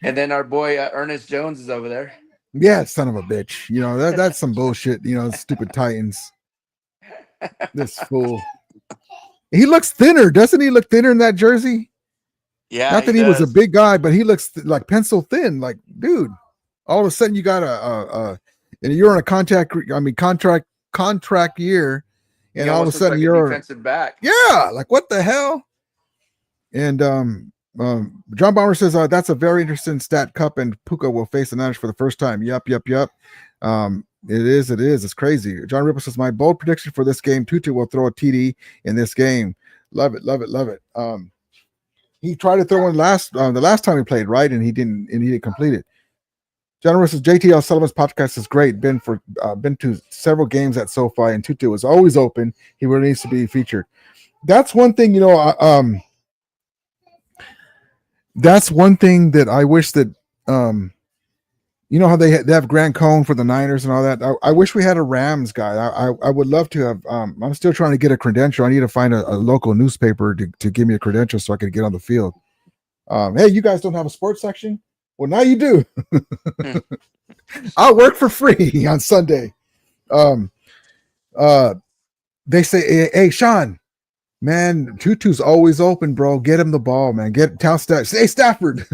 Speaker 17: And then our boy Ernest Jones is over there.
Speaker 3: Yeah, son of a bitch. That's some bullshit. Stupid Titans. This fool. He looks thinner, doesn't he? Look thinner in that jersey.
Speaker 17: Yeah,
Speaker 3: not that he was a big guy, but he looks like pencil thin. Like, dude, all of a sudden you got and you're on a contract year, and all of a sudden you're
Speaker 17: defensive back.
Speaker 3: Yeah, like what the hell? And John Bomber says that's a very interesting stat. Cup and Puka will face the Niners for the first time. Yep. It is. It's crazy. John Ripple says my bold prediction for this game: Tutu will throw a TD in this game. Love it. He tried to throw one the last time he played, right? And he didn't complete it. John Ripple says JTL Sullivan's podcast is great. Been to several games at SoFi, and Tutu is always open. He really needs to be featured. That's one thing, that's one thing that I wish that how they have Grant Cohn for the Niners and all that. I wish we had a Rams guy. I would love to have. I'm still trying to get a credential. I need to find a local newspaper to give me a credential so I can get on the field. Hey, you guys don't have a sports section? Well, now you do. I'll work for free on Sunday. They say, hey, Sean, Man, Tutu's always open, bro. Get him the ball, man. Tell Stafford. Hey, Stafford.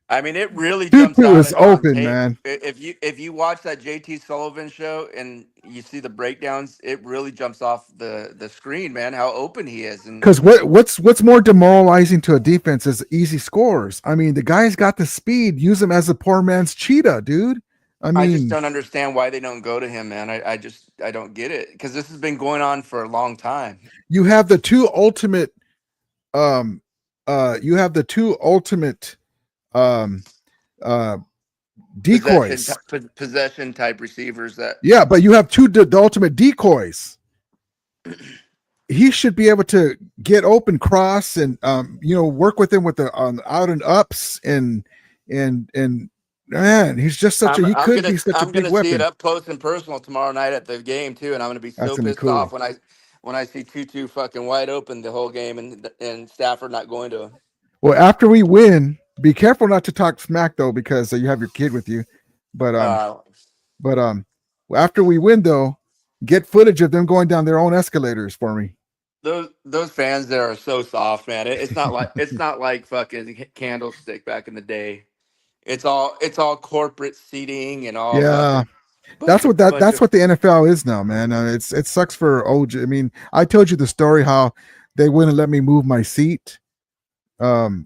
Speaker 17: I mean, it really jumps
Speaker 3: Tutu
Speaker 17: out
Speaker 3: is
Speaker 17: on
Speaker 3: open,
Speaker 17: tape.
Speaker 3: man.
Speaker 17: If you watch that JT Sullivan show and you see the breakdowns, it really jumps off the screen, man. How open he is, and
Speaker 3: Because what's more demoralizing to a defense is easy scores. I mean, the guy's got the speed. Use him as a poor man's cheetah, dude.
Speaker 17: I just
Speaker 3: mean,
Speaker 17: don't understand why they don't go to him, man. I don't get it because this has been going on for a long time.
Speaker 3: you have the two ultimate you have the two ultimate decoys.
Speaker 17: Possession type receivers that.
Speaker 3: Yeah, but you have the ultimate decoys. He should be able to get open, cross, and work with him with the out and ups and man, he's just such
Speaker 17: I'm
Speaker 3: a
Speaker 17: gonna
Speaker 3: big
Speaker 17: see
Speaker 3: weapon.
Speaker 17: it up close and personal tomorrow night at the game too, and I'm gonna be so pissed
Speaker 3: cool.
Speaker 17: off when I see Tutu fucking wide open the whole game and Stafford not going to him.
Speaker 3: Well, after we win, be careful not to talk smack though, because you have your kid with you. But after we win though, get footage of them going down their own escalators for me.
Speaker 17: Those fans there are so soft, man. It's not like fucking Candlestick back in the day. It's all corporate seating and all.
Speaker 3: Yeah, that's what the NFL is now, man. It sucks for OG. I mean, I told you the story how they wouldn't let me move my seat. I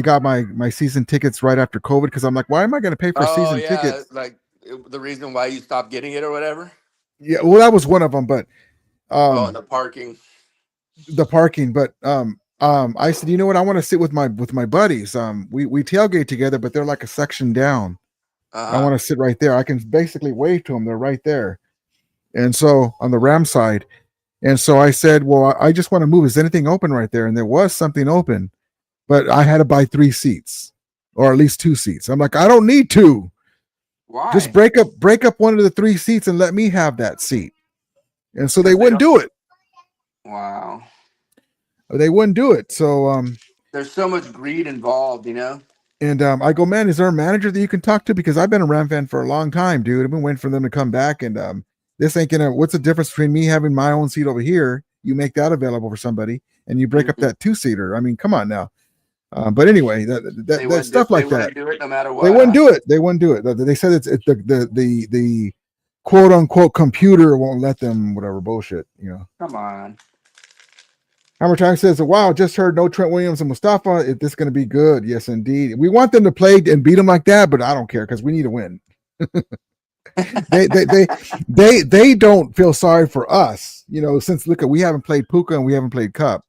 Speaker 3: got my season tickets right after COVID because I'm like, why am I going to pay for season tickets?
Speaker 17: Like the reason why you stopped getting it or whatever.
Speaker 3: Yeah, well, that was one of them, but
Speaker 17: the parking.
Speaker 3: But I said, you know what? I want to sit with my buddies. We tailgate together, but they're like a section down. I want to sit right there. I can basically wave to them. They're right there. And so on the Ram side, and so I said, well, I just want to move. Is anything open right there? And there was something open, but I had to buy 3 seats or at least 2 seats. I'm like, I don't need 2.
Speaker 17: Why?
Speaker 3: Just break up one of the 3 seats and let me have that seat. And so they wouldn't do it.
Speaker 17: Wow.
Speaker 3: They wouldn't do it. So
Speaker 17: there's so much greed involved, you know.
Speaker 3: And I go, man, is there a manager that you can talk to? Because I've been a Ram fan for a long time, dude. I've been waiting for them to come back. And this ain't gonna. What's the difference between me having my own seat over here? You make that available for somebody, and you break up that 2-seater. I mean, come on now. But anyway, that stuff like that.
Speaker 17: They wouldn't do it no matter what.
Speaker 3: They wouldn't do it. They wouldn't do it. They said it's the quote unquote computer won't let them. Whatever bullshit, you know.
Speaker 17: Come on.
Speaker 3: Hammer Time says, wow, just heard no Trent Williams and Mustafa. Is this going to be good? Yes, indeed. We want them to play and beat them like that, but I don't care because we need to win. they don't feel sorry for us, you know, since look at we haven't played Puka and we haven't played Cup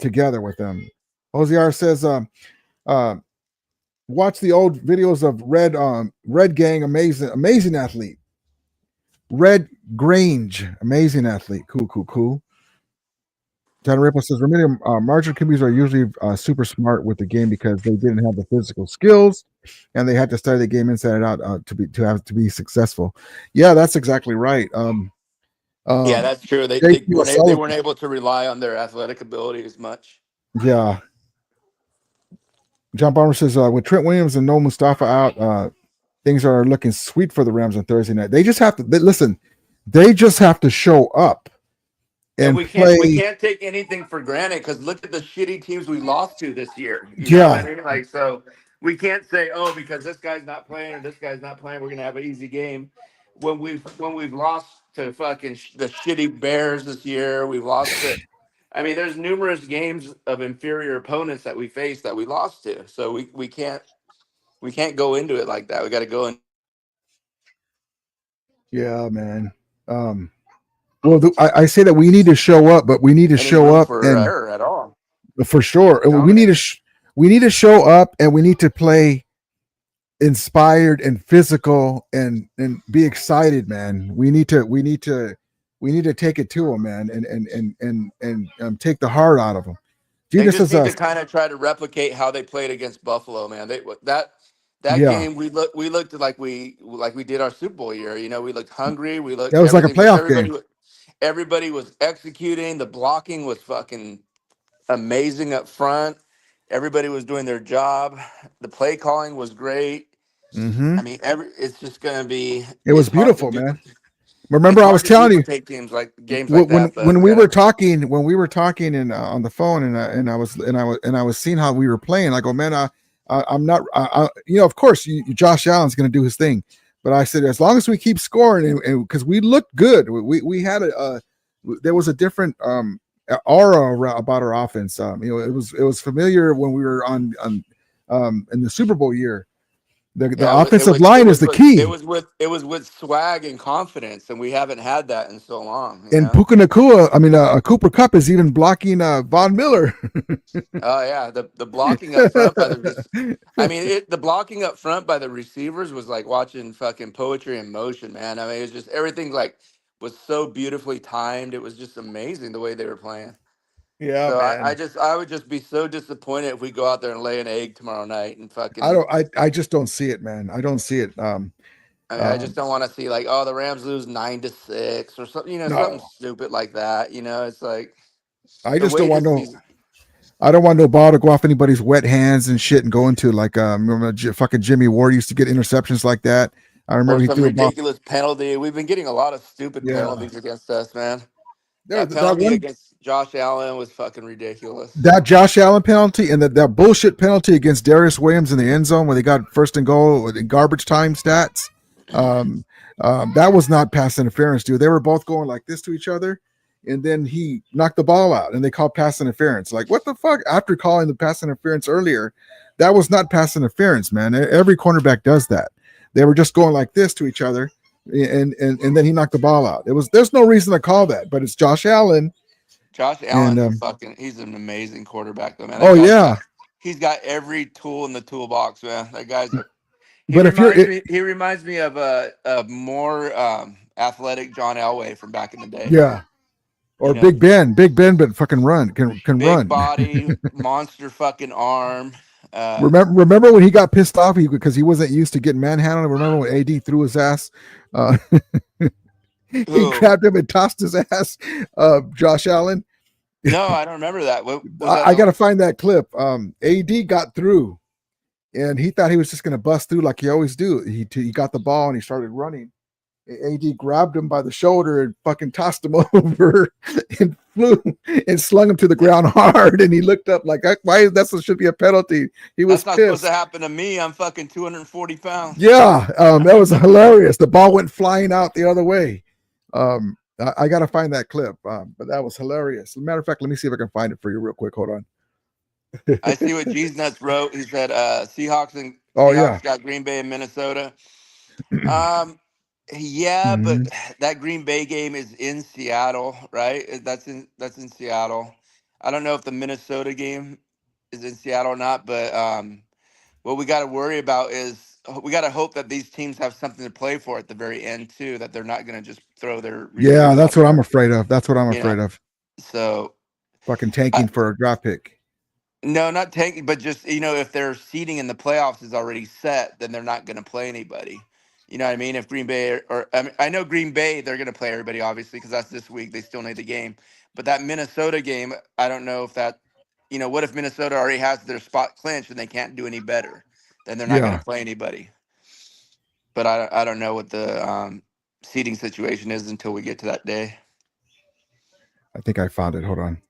Speaker 3: together with them. OZR says, watch the old videos of Red Gang, amazing athlete. Red Grange, amazing athlete. Cool. John Ripple says, marginal QBs are usually super smart with the game because they didn't have the physical skills and they had to study the game inside and out to be successful. Yeah, that's exactly right.
Speaker 17: Yeah, that's true. They weren't able to rely on their athletic ability as much.
Speaker 3: Yeah. John Palmer says, with Trent Williams and no Mustafa out, things are looking sweet for the Rams on Thursday night. They just have to listen. They just have to show up. And
Speaker 17: we can't take anything for granted because look at the shitty teams we lost to this year. You know what I mean? Like, so we can't say, oh, because this guy's not playing or this guy's not playing, we're gonna have an easy game. When we've lost to fucking the shitty Bears this year, we've lost to. I mean, there's numerous games of inferior opponents that we faced that we lost to. So we can't go into it like that. We got to go in.
Speaker 3: Yeah, man. Well, I say that we need to show up, but we need to show up
Speaker 17: at all.
Speaker 3: For sure. We need to show up and we need to play inspired and physical and be excited, man. We need to take it to them, man, and take the heart out of them.
Speaker 17: They just need to kind of try to replicate how they played against Buffalo, man. That game we looked like we did our Super Bowl year. You know, we looked hungry. That
Speaker 3: was like a playoff game.
Speaker 17: Everybody was executing. The blocking was fucking amazing up front. Everybody was doing their job. The play calling was great.
Speaker 3: Mm-hmm.
Speaker 17: I mean, it's just going to be.
Speaker 3: It was beautiful, man. Remember, I was telling you
Speaker 17: take teams like games like that. But
Speaker 3: when we were talking and on the phone, and I was seeing how we were playing. I go, man, I'm not, of course, Josh Allen's going to do his thing, but I said as long as we keep scoring, and because we looked good, we had there was a different aura about our offense. It was familiar when we were on in the Super Bowl year. The offensive line is the key.
Speaker 17: It was with swag and confidence, and we haven't had that in so long.
Speaker 3: And Puka Nacua, Cooper Kupp is even blocking Von Miller.
Speaker 17: Oh yeah, the blocking up front by the blocking up front by the receivers was like watching fucking poetry in motion, man. It was just everything was so beautifully timed. It was just amazing the way they were playing.
Speaker 3: Yeah,
Speaker 17: so
Speaker 3: man.
Speaker 17: I would just be so disappointed if we go out there and lay an egg tomorrow night and fucking.
Speaker 3: I just don't see it, man. I don't see it.
Speaker 17: I just don't want to see the Rams lose 9-6 or something, something stupid like that. It's like
Speaker 3: I just don't want I don't want no ball to go off anybody's wet hands and shit and go into remember fucking Jimmy Ward used to get interceptions like that. I remember he
Speaker 17: some
Speaker 3: threw
Speaker 17: ridiculous penalty. We've been getting a lot of stupid penalties against us, man. That penalty against Josh Allen was fucking ridiculous.
Speaker 3: That Josh Allen penalty and that bullshit penalty against Darius Williams in the end zone where they got first and goal in garbage time stats. That was not pass interference, dude. They were both going like this to each other, and then he knocked the ball out, and they called pass interference. Like, what the fuck? After calling the pass interference earlier, that was not pass interference, man. Every cornerback does that. They were just going like this to each other, and then he knocked the ball out. There's no reason to call that, but it's Josh Allen.
Speaker 17: Josh Allen, he's an amazing quarterback, though, man. He's got every tool in the toolbox, man. That guy's. He reminds me of a more athletic John Elway from back in the day.
Speaker 3: Yeah, or Big Ben, but fucking can
Speaker 17: big
Speaker 3: run.
Speaker 17: Body, monster fucking arm.
Speaker 3: Remember when he got pissed off because he wasn't used to getting manhandled? Remember when AD threw his ass? He grabbed him and tossed his ass. Josh Allen.
Speaker 17: No, I don't remember that.
Speaker 3: I got to find that clip. AD got through, and he thought he was just going to bust through like he always do. He got the ball and he started running. AD grabbed him by the shoulder and fucking tossed him over and flew and slung him to the ground hard. And he looked up like, why that should be a penalty? He was
Speaker 17: That's not supposed to happen to me. I'm fucking 240 pounds.
Speaker 3: Yeah, that was hilarious. The ball went flying out the other way. I got to find that clip, but that was hilarious. As a matter of fact, let me see if I can find it for you real quick. Hold on.
Speaker 17: I see what G's Nuts wrote. He said Seahawks got Green Bay and Minnesota. Yeah, but that Green Bay game is in Seattle, right? That's in Seattle. I don't know if the Minnesota game is in Seattle or not, but what we got to worry about is we got to hope that these teams have something to play for at the very end too. That they're not going to just throw their.
Speaker 3: Yeah, that's what I'm afraid of. That's what I'm afraid of.
Speaker 17: So,
Speaker 3: fucking tanking for a draft pick.
Speaker 17: No, not tanking, but just if their seeding in the playoffs is already set, then they're not going to play anybody. You know what I mean? If Green Bay I know Green Bay, they're going to play everybody, obviously, because that's this week. They still need the game. But that Minnesota game, I don't know if that, what if Minnesota already has their spot clinched and they can't do any better? Then they're not going to play anybody. But I don't know what the seeding situation is until we get to that day.
Speaker 3: I think I found it. Hold on.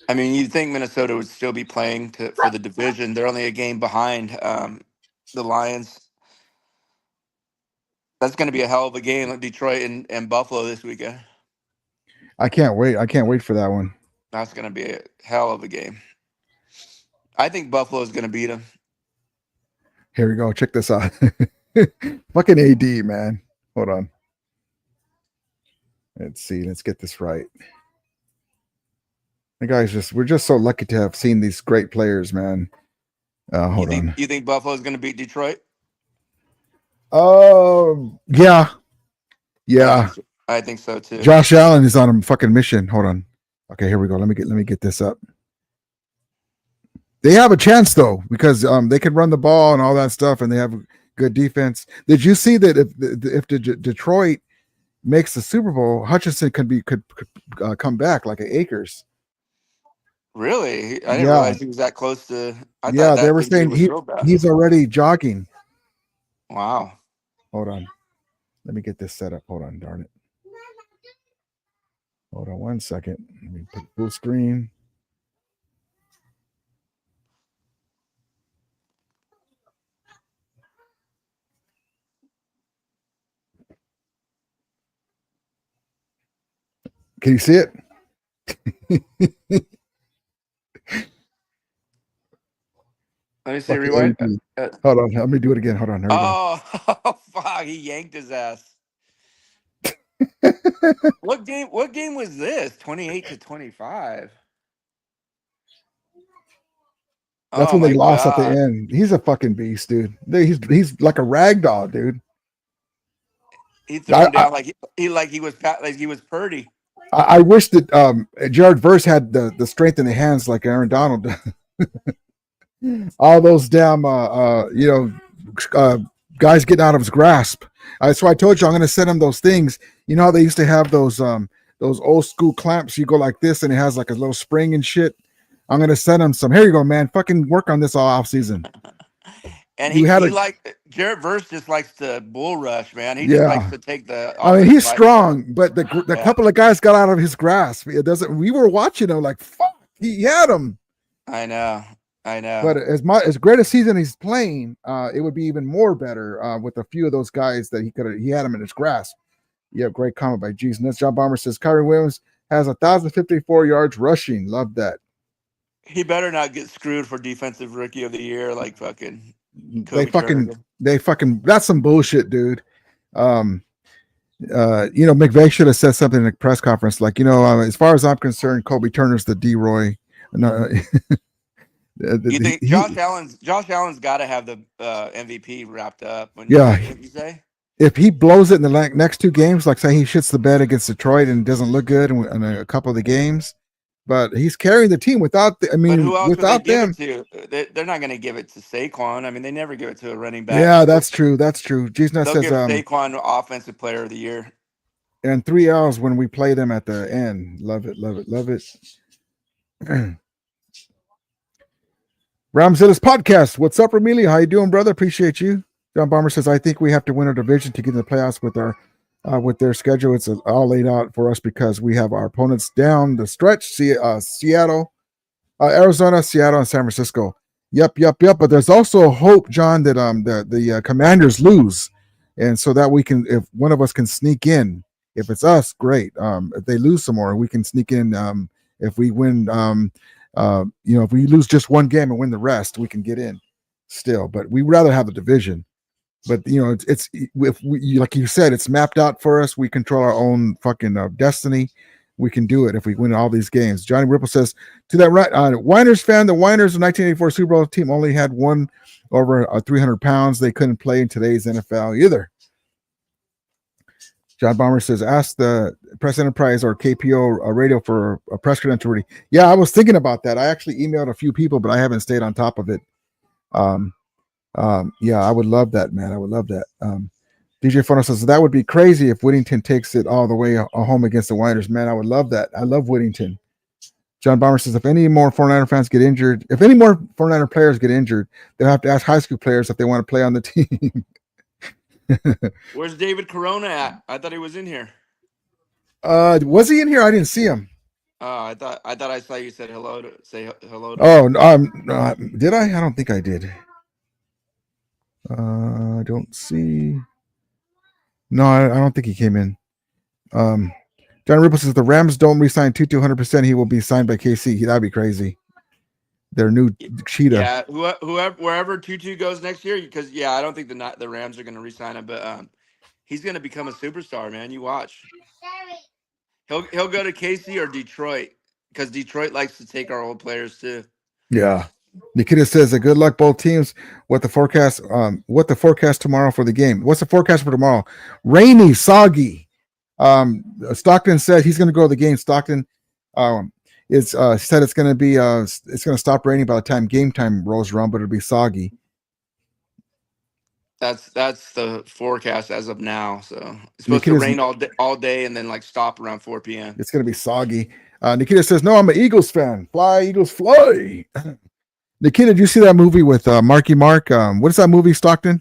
Speaker 17: I mean, you'd think Minnesota would still be playing for the division. They're only a game behind the Lions. That's going to be a hell of a game like Detroit and Buffalo this weekend.
Speaker 3: I can't wait. I can't wait for that one.
Speaker 17: That's going to be a hell of a game. I think Buffalo is going to beat them.
Speaker 3: Here we go. Check this out. Fucking AD, man. Hold on. Let's see. Let's get this right. The guys we're just so lucky to have seen these great players, man. Hold on.
Speaker 17: You think Buffalo's going to beat Detroit?
Speaker 3: Yeah.
Speaker 17: I think so too.
Speaker 3: Josh Allen is on a fucking mission. Hold on. Okay, here we go. Let me get this up. They have a chance though because they can run the ball and all that stuff, and they have good defense. Did you see that if Detroit makes the Super Bowl, Hutchinson could come back like an Akers?
Speaker 17: Really? I didn't realize he was that close to.
Speaker 3: They were saying he's already jogging.
Speaker 17: Wow.
Speaker 3: Hold on. Let me get this set up. Hold on, darn it. Hold on 1 second. Let me put full screen. Can you see it?
Speaker 17: Let me see. Rewind.
Speaker 3: Hold on. Let me do it again. Hold on. There we go.
Speaker 17: Oh, fuck! He yanked his ass. What game? What game was this? 28-25.
Speaker 3: That's when they lost at the end. He's a fucking beast, dude. He's like a rag doll, dude.
Speaker 17: He threw him down like he was Purdy.
Speaker 3: I wish that Jared Verse had the strength in the hands like Aaron Donald. All those damn guys getting out of his grasp. So I told you I'm going to send him those things. You know how they used to have those old school clamps? You go like this and it has like a little spring and shit. I'm going to send him some. Here you go, man. Fucking work on this all off season.
Speaker 17: And he like Jared Verse just likes to bull rush, man. He just likes to take the.
Speaker 3: I mean, he's strong, but the couple of guys got out of his grasp. It doesn't. We were watching him like, fuck, he had him.
Speaker 17: I know.
Speaker 3: But as great a season he's playing, it would be even more better with a few of those guys that he had him in his grasp. Yeah, great comment by G's Nuts. John Bomber says Kyrie Williams has 1,054 yards rushing. Love that.
Speaker 17: He better not get screwed for defensive rookie of the year, like fucking.
Speaker 3: They fucking. That's some bullshit, dude. McVay should have said something in a press conference, like, as far as I'm concerned, Kobe Turner's the D-Roy. No,
Speaker 17: you think Josh Allen's got to have the MVP wrapped up? What you say?
Speaker 3: If he blows it in the next two games, like say he shits the bed against Detroit and doesn't look good in a couple of the games, but he's carrying the team without without them.
Speaker 17: They're not going to give it to Saquon. I mean, they never give it to a running back.
Speaker 3: Yeah, that's true. G's Nuts says
Speaker 17: give Saquon Offensive Player of the Year.
Speaker 3: And 3 L's when we play them at the end. Love it. Ramzilla's podcast. What's up, Ramili? How you doing, brother? Appreciate you. John Bomber says, I think we have to win our division to get in the playoffs with their schedule. It's all laid out for us because we have our opponents down the stretch. Seattle, Arizona, Seattle, and San Francisco. Yep. But there's also hope, John, that the Commanders lose, and so that we can, if one of us can sneak in. If it's us, great. If they lose some more, we can sneak in. If we win, if we lose just one game and win the rest, we can get in still. But we rather have the division. But it's if we, like you said, it's mapped out for us. We control our own fucking destiny. We can do it if we win all these games. Johnny Ripple says to that right, Winers fan, the Winers, the 1984 Super Bowl team only had one over 300 pounds. They couldn't play in today's NFL either. John Bomber says, ask the Press Enterprise or KPO radio for a press credential. Yeah, I was thinking about that. I actually emailed a few people, but I haven't stayed on top of it. Yeah, I would love that, man. I would love that. DJ Funnel says, that would be crazy if Whittington takes it all the way home against the Winers. Man, I would love that. I love Whittington. John Bomber says, if any more 49er fans get injured, if any more 49er players get injured, they'll have to ask high school players if they want to play on the team.
Speaker 17: Where's David Corona at? I thought he was in here.
Speaker 3: Was he in here? I didn't see him.
Speaker 17: Oh, I thought I saw you said hello to say hello.
Speaker 3: Did I? I don't think I did. I don't see. No, I don't think he came in. John Ripple says the Rams don't re-sign Tutu 100%. He will be signed by KC. That'd be crazy. Their new cheetah.
Speaker 17: Yeah, wherever Tutu goes next year, because I don't think the Rams are going to re-sign him, but he's going to become a superstar, man. You watch. He'll go to KC or Detroit because Detroit likes to take our old players too.
Speaker 3: Yeah. Nikita says, good luck both teams. What the forecast tomorrow for the game? What's the forecast for tomorrow? Rainy, soggy. Stockton said he's going to go to the game. Stockton said it's going to be it's going to stop raining by the time game time rolls around, but it'll be soggy.
Speaker 17: That's the forecast as of now. So it's supposed to rain all day and then stop around 4 p.m.
Speaker 3: It's going to be soggy. Nikita says, no, I'm an Eagles fan. Fly, Eagles, fly. Nikita, did you see that movie with Marky Mark? What is that movie, Stockton?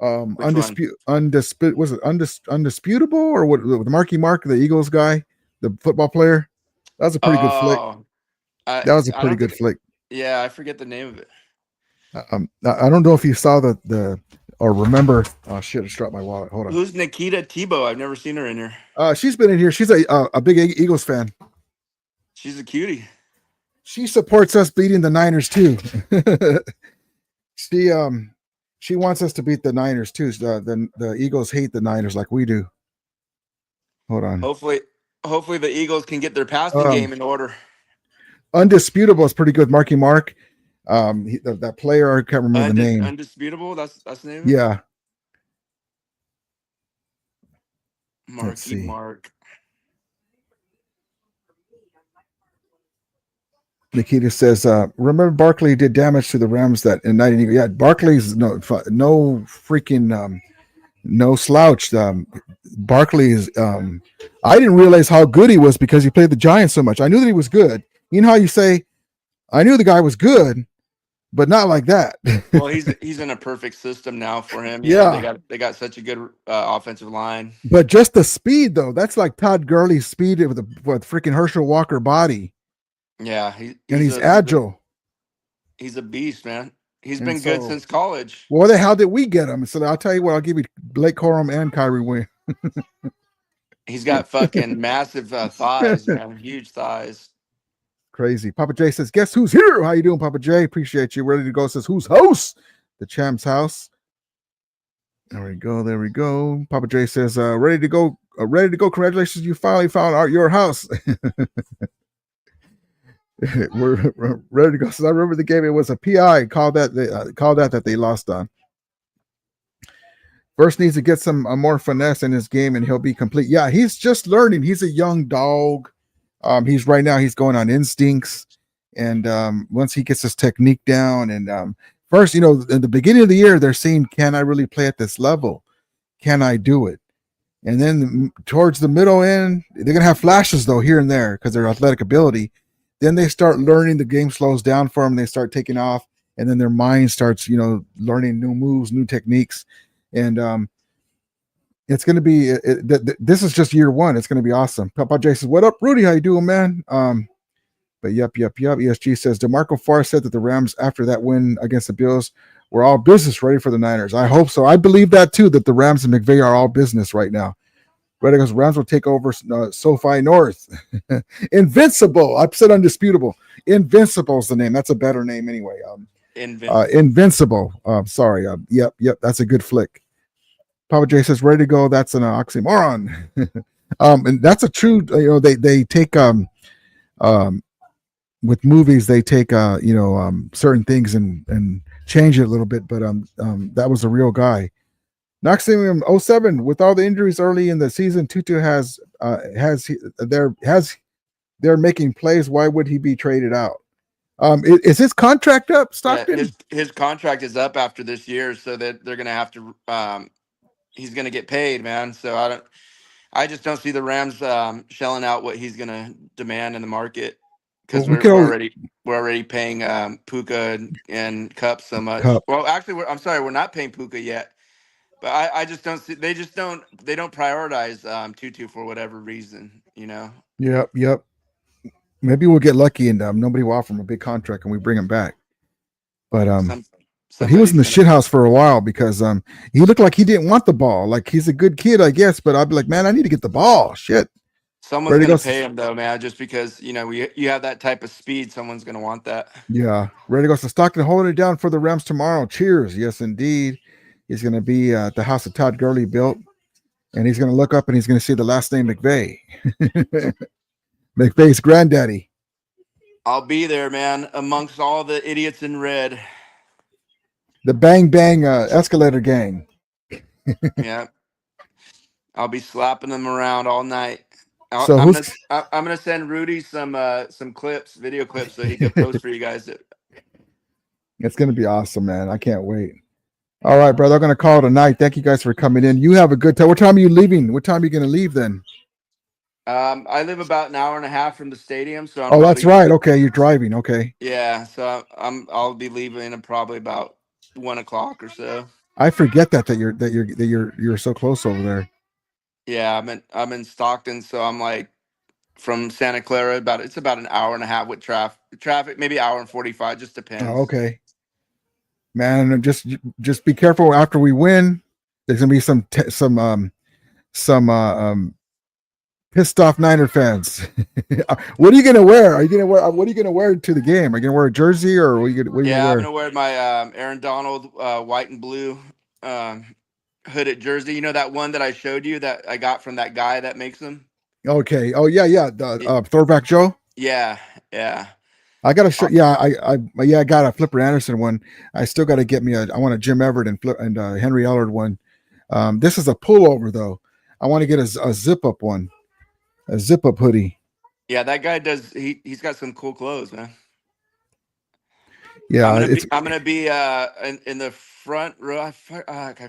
Speaker 3: Undisputable or what? The Marky Mark, the Eagles guy, the football player. That was a pretty good flick. That was a pretty good flick.
Speaker 17: Yeah, I forget the name of it.
Speaker 3: I don't know if you saw the or remember. Oh shit! I just dropped my wallet. Hold on.
Speaker 17: Who's Nikita Tebow? I've never seen her in here.
Speaker 3: She's been in here. She's a big Eagles fan.
Speaker 17: She's a cutie.
Speaker 3: She supports us beating the Niners too. She wants us to beat the Niners too. The Eagles hate the Niners like we do. Hold on.
Speaker 17: Hopefully the Eagles can get their passing game in order.
Speaker 3: Undisputable is pretty good. Marky Mark. That player, I can't remember the name.
Speaker 17: Undisputable. That's the name.
Speaker 3: Yeah.
Speaker 17: Marky Mark.
Speaker 3: Nikita says, remember Barkley did damage to the Rams that in 90. Yeah, Barkley's no freaking no slouch. Barkley is I didn't realize how good he was because he played the Giants so much. I knew that he was good. You know how you say, I knew the guy was good, but not like that.
Speaker 17: Well, he's in a perfect system now for him.
Speaker 3: Yeah,
Speaker 17: they got such a good offensive line.
Speaker 3: But just the speed though, that's like Todd Gurley's speed with freaking Herschel Walker body.
Speaker 17: Yeah,
Speaker 3: he's agile.
Speaker 17: He's a beast, man. He's been good since college.
Speaker 3: Well, the hell did we get him? So I'll tell you what, I'll give you Blake Corum and Kyrie Williams.
Speaker 17: He's got fucking massive thighs, man. Huge thighs.
Speaker 3: Crazy. Papa J says, guess who's here? How you doing, Papa J? Appreciate you. Ready to go says, who's host? The Champ's house. There we go. Papa J says, ready to go. Congratulations, you finally found your house. We're ready to go. So I remember the game. It was a PI. Called that they lost on. First needs to get some more finesse in his game, and he'll be complete. Yeah, he's just learning. He's a young dog. He's going on instincts, and once he gets his technique down, and first, in the beginning of the year, they're saying, "Can I really play at this level? Can I do it?" And then towards the middle end, they're gonna have flashes though here and there because their athletic ability. Then they start learning, the game slows down for them. They start taking off, and then their mind starts, learning new moves, new techniques. And it's going to be, this is just year one. It's going to be awesome. Papa J says, what up, Rudy? How you doing, man? But yep. ESG says, DeMarco Farr said that the Rams, after that win against the Bills, were all business ready for the Niners. I hope so. I believe that too, that the Rams and McVay are all business right now. Right, because Rams will take over SoFi North. Invincible. I said undisputable. Invincible is the name. That's a better name anyway. Invincible. Sorry. Yep. That's a good flick. Papa J says, ready to go. That's an oxymoron. And that's a true, they take, with movies, they take, certain things and change it a little bit. But that was a real guy. Knoxville 07, with all the injuries early in the season, Tutu they're making plays. Why would he be traded out? Is his contract up, Stockton?
Speaker 17: Yeah, his contract is up after this year, so that they're gonna have to he's gonna get paid, man. So I just don't see the Rams shelling out what he's gonna demand in the market because we're already paying Puka and Cup so much. Well, actually, we're not paying Puka yet. But I just don't see. They don't prioritize Tutu for whatever reason,
Speaker 3: Yep. Maybe we'll get lucky and nobody will offer him a big contract and we bring him back. But he was in the shithouse for a while because he looked like he didn't want the ball. Like he's a good kid, I guess. But I'd be like, man, I need to get the ball. Shit.
Speaker 17: Someone's gonna pay him though, man, just because you have that type of speed. Someone's gonna want that.
Speaker 3: Yeah, ready to go. So Stockton holding it down for the Rams tomorrow. Cheers. Yes, indeed. He's going to be at the house that Todd Gurley built, and he's going to look up and he's going to see the last name McVay. McVay's granddaddy.
Speaker 17: I'll be there, man, amongst all the idiots in red.
Speaker 3: The Bang Bang escalator gang.
Speaker 17: Yeah. I'll be slapping them around all night. I'm gonna send Rudy some clips, video clips, so he can post for you guys.
Speaker 3: It's going to be awesome, man. I can't wait. All right, brother. I'm going to call it a night. Thank you guys for coming in. You have a good time. What time are you leaving? What time are you going to leave then?
Speaker 17: I live about an hour and a half from the stadium, so
Speaker 3: that's right. Okay, you're driving. Okay.
Speaker 17: Yeah, so I'll be leaving at probably about 1 o'clock or so.
Speaker 3: I forget that you're so close over there.
Speaker 17: Yeah, I'm in Stockton, so I'm like from Santa Clara. It's about an hour and a half with traffic, maybe hour and 45, just depends.
Speaker 3: Oh, okay, man. Just be careful after we win. There's gonna be some pissed off Niner fans. What are you gonna wear? Are you gonna wear? What are you gonna wear to the game? Are you gonna wear a jersey or what are you gonna wear?
Speaker 17: I'm gonna wear my Aaron Donald white and blue hooded jersey. You know that one that I showed you that I got from that guy that makes them.
Speaker 3: Okay. Oh yeah. The Throwback Joe.
Speaker 17: Yeah.
Speaker 3: I got to show. Yeah, I got a Flipper Anderson one. I still got to get me I want a Jim Everett and Henry Ellard one. This is a pullover though. I want to get a zip up one, a zip up hoodie.
Speaker 17: Yeah, that guy does. He's got some cool clothes, man.
Speaker 3: Yeah,
Speaker 17: I'm gonna be in the front row. I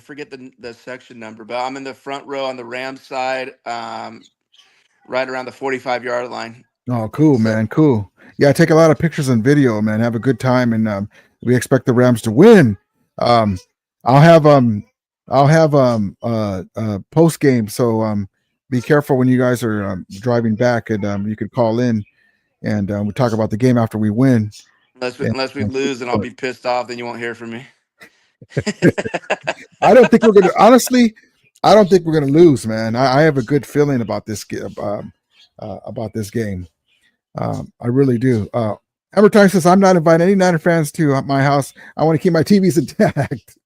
Speaker 17: forget the section number, but I'm in the front row on the Rams side, right around the 45-yard line.
Speaker 3: Oh, cool, man, cool. Yeah, take a lot of pictures and video, man. Have a good time, and we expect the Rams to win. I'll have post game, so be careful when you guys are driving back, and you could call in, and we talk about the game after we win.
Speaker 17: Unless we lose, and I'll be pissed off, then you won't hear from me.
Speaker 3: I don't think we're gonna. Honestly, I don't think we're gonna lose, man. I have a good feeling about this game. I really do. Time says I'm not inviting any Niner fans to my house. I want to keep my TVs intact.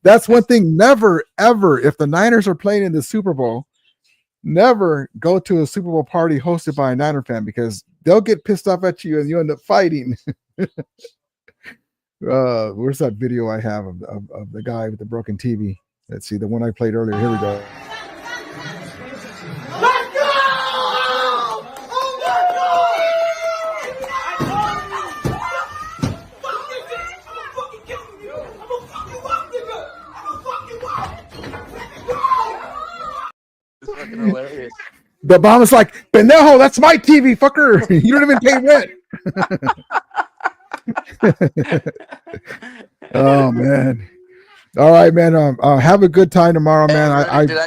Speaker 3: That's one thing. Never, ever, if the Niners are playing in the Super Bowl, never go to a Super Bowl party hosted by a Niner fan because they'll get pissed off at you and you end up fighting. Where's that video I have of the guy with the broken TV? Let's see, the one I played earlier. Here we go.
Speaker 5: Let's go! Oh my
Speaker 17: It's fucking hilarious.
Speaker 3: The bomb is like, Pendejo, that's my TV, fucker. You don't even pay rent. Oh man. All right, man. Have a good time tomorrow, man.
Speaker 17: Did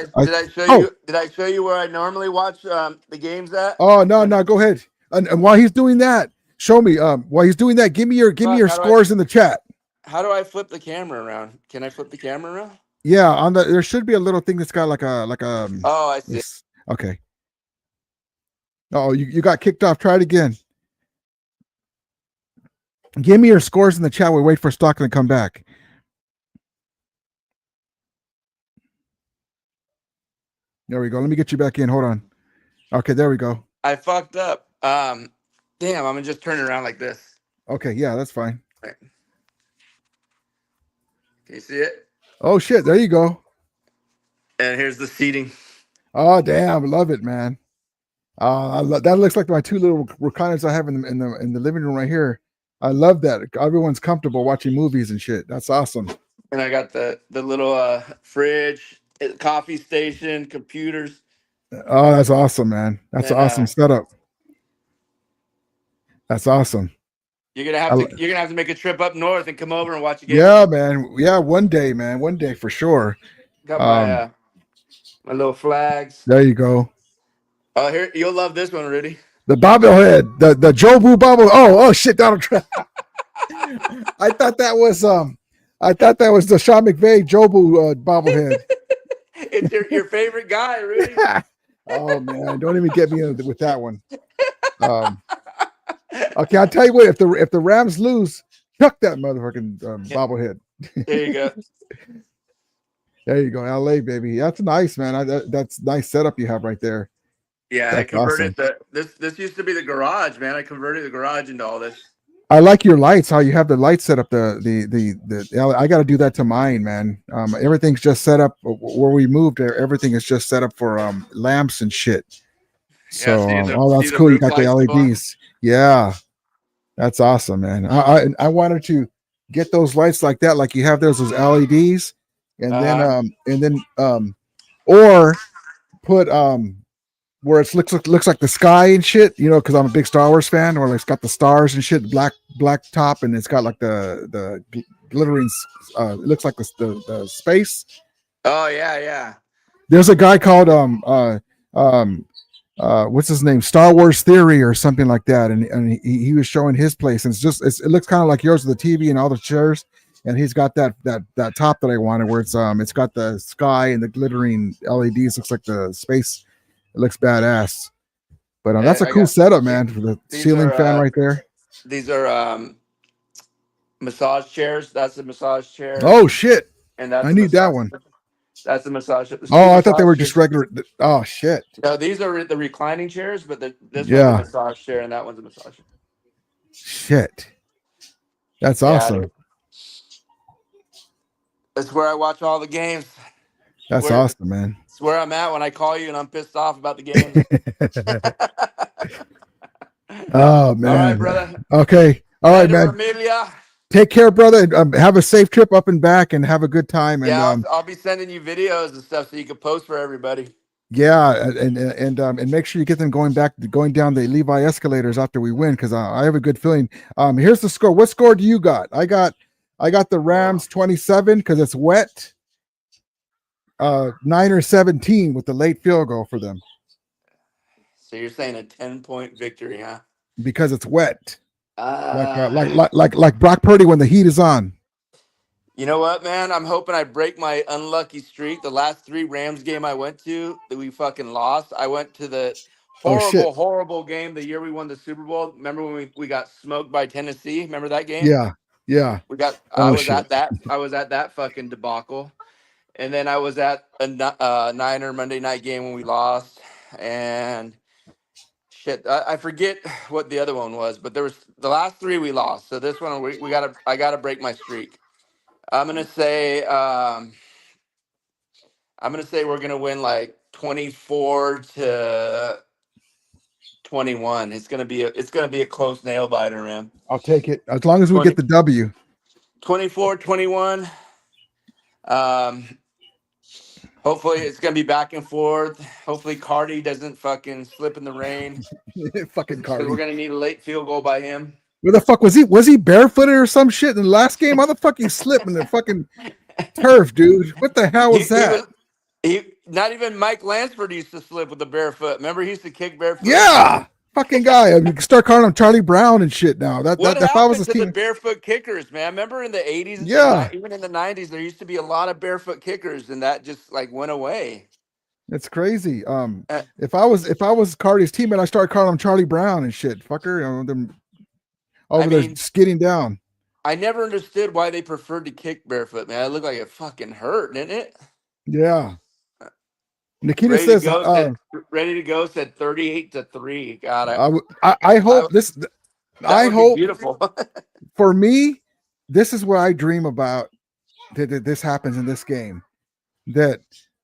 Speaker 17: I show you where I normally watch the games at?
Speaker 3: Oh no, go ahead. And while he's doing that, show me. While he's doing that, give me your scores in the chat.
Speaker 17: How do I flip the camera around? Can I flip the camera around?
Speaker 3: Yeah, there should be a little thing that's got like a
Speaker 17: Oh, I see.
Speaker 3: Okay. Oh, you got kicked off. Try it again. Give me your scores in the chat. We wait for Stockton to come back. There we go. Let me get you back in. Hold on. Okay, there we go.
Speaker 17: I fucked up. Damn, I'm gonna just turn it around like this.
Speaker 3: Okay, yeah, that's fine.
Speaker 17: Right. Can you see it?
Speaker 3: Oh shit, there you go.
Speaker 17: And here's the seating.
Speaker 3: Oh damn, I love it, man. That looks like my two little recliners I have in the living room right here. I love that. Everyone's comfortable watching movies and shit. That's awesome.
Speaker 17: And I got the little fridge, coffee station, computers.
Speaker 3: Oh, that's awesome, man. That's an awesome setup. That's awesome.
Speaker 17: You're gonna have to make a trip up north and come over and watch a game.
Speaker 3: Yeah, man. Yeah, one day, man. One day for sure.
Speaker 17: Got my little flags.
Speaker 3: There you go.
Speaker 17: Oh, here you'll love this one, Rudy.
Speaker 3: The bobblehead, the Jobu bobble. Oh shit, Donald Trump. I thought that was the Sean McVay Jobu bobblehead.
Speaker 17: It's your favorite guy, Rudy.
Speaker 3: Oh man, don't even get me with that one. Okay, I'll tell you what. If the Rams lose, chuck that motherfucking bobblehead.
Speaker 17: There you go.
Speaker 3: There you go, LA baby. That's nice, man. That's nice setup you have right there.
Speaker 17: Yeah,
Speaker 3: that's
Speaker 17: I converted
Speaker 3: awesome.
Speaker 17: This used to be the garage, man. I converted the garage into all this.
Speaker 3: I like your lights. How you have the lights set up. The I got to do that to mine, man. Everything's just set up where we moved. Everything is just set up for lamps and shit. So that's cool. You got the LEDs. Yeah, that's awesome, man. I wanted to get those lights like that, like you have those as LEDs, and then or put where it looks like the sky and shit, you know, because I'm a big Star Wars fan, where it's got the stars and shit, black top, and it's got like the glittering. It looks like the space.
Speaker 17: Oh yeah.
Speaker 3: There's a guy called what's his name? Star Wars Theory or something like that, and he was showing his place, and it looks kind of like yours with the TV and all the chairs, and he's got that top that I wanted, where it's got the sky and the glittering LEDs. Looks like the space. It looks badass. But that's a cool setup, man. For the ceiling fan right there.
Speaker 17: These are massage chairs. That's a massage chair.
Speaker 3: Oh shit!
Speaker 17: And that's
Speaker 3: I need that one.
Speaker 17: That's a massage.
Speaker 3: Oh, I thought they were just regular. Oh shit!
Speaker 17: No, these are the reclining chairs, but this one's a massage chair and that one's a massage chair.
Speaker 3: Shit, that's awesome.
Speaker 17: Dude. That's where I watch all the games.
Speaker 3: That's awesome, man.
Speaker 17: It's where I'm at when I call you and I'm pissed off about the game.
Speaker 3: Oh man!
Speaker 17: All right, brother.
Speaker 3: Okay, all right, man.
Speaker 17: Amelia.
Speaker 3: Take care, brother. Have a safe trip up and back, and have a good time. And
Speaker 17: yeah, I'll be sending you videos and stuff so you can post for everybody.
Speaker 3: Yeah, and make sure you get them going down the Levi escalators after we win, because I have a good feeling. Here's the score. What score do you got? I got the Rams 27 because it's wet. Niners 17 with the late field goal for them.
Speaker 17: So you're saying a 10-point victory, huh?
Speaker 3: Because it's wet. Like Brock Purdy when the heat is on.
Speaker 17: You know what, man? I'm hoping I break my unlucky streak. The last 3 Rams game I went to that we fucking lost. I went to the horrible game the year we won the Super Bowl. Remember when we got smoked by Tennessee? Remember that game?
Speaker 3: Yeah.
Speaker 17: I was at that fucking debacle. And then I was at a Niner Monday night game when we lost. And shit, I forget what the other one was, but there was the last 3 we lost. So this one I gotta break my streak. I'm gonna say we're gonna win like 24-21. It's gonna be a close nail biter, man.
Speaker 3: I'll take it as long as we get the W.
Speaker 17: 24-21. Hopefully it's gonna be back and forth. Hopefully Cardi doesn't fucking slip in the rain.
Speaker 3: Fucking Cardi.
Speaker 17: We're gonna need a late field goal by him.
Speaker 3: Where the fuck was he? Was he barefooted or some shit in the last game? How the fuck he slipped in the fucking turf, dude? What the hell was that?
Speaker 17: Not even Mike Lansford used to slip with the barefoot. Remember, he used to kick barefoot.
Speaker 3: Yeah, fucking guy. You can start calling him Charlie Brown and shit now.
Speaker 17: What happened to the barefoot kickers, man? Remember in the 80s?
Speaker 3: Yeah.
Speaker 17: Even in the 90s, there used to be a lot of barefoot kickers, and that just like went away.
Speaker 3: It's crazy. If I was Cardi's teammate, I started calling him Charlie Brown and shit. Fucker, them over there skidding down.
Speaker 17: I never understood why they preferred to kick barefoot, man. It looked like it fucking hurt, didn't it?
Speaker 3: Yeah. Nikita says,
Speaker 17: "Ready to go." Said 38-3. God,
Speaker 3: I hope this. I hope
Speaker 17: beautiful.
Speaker 3: For me, this is what I dream about. That this happens in this game. That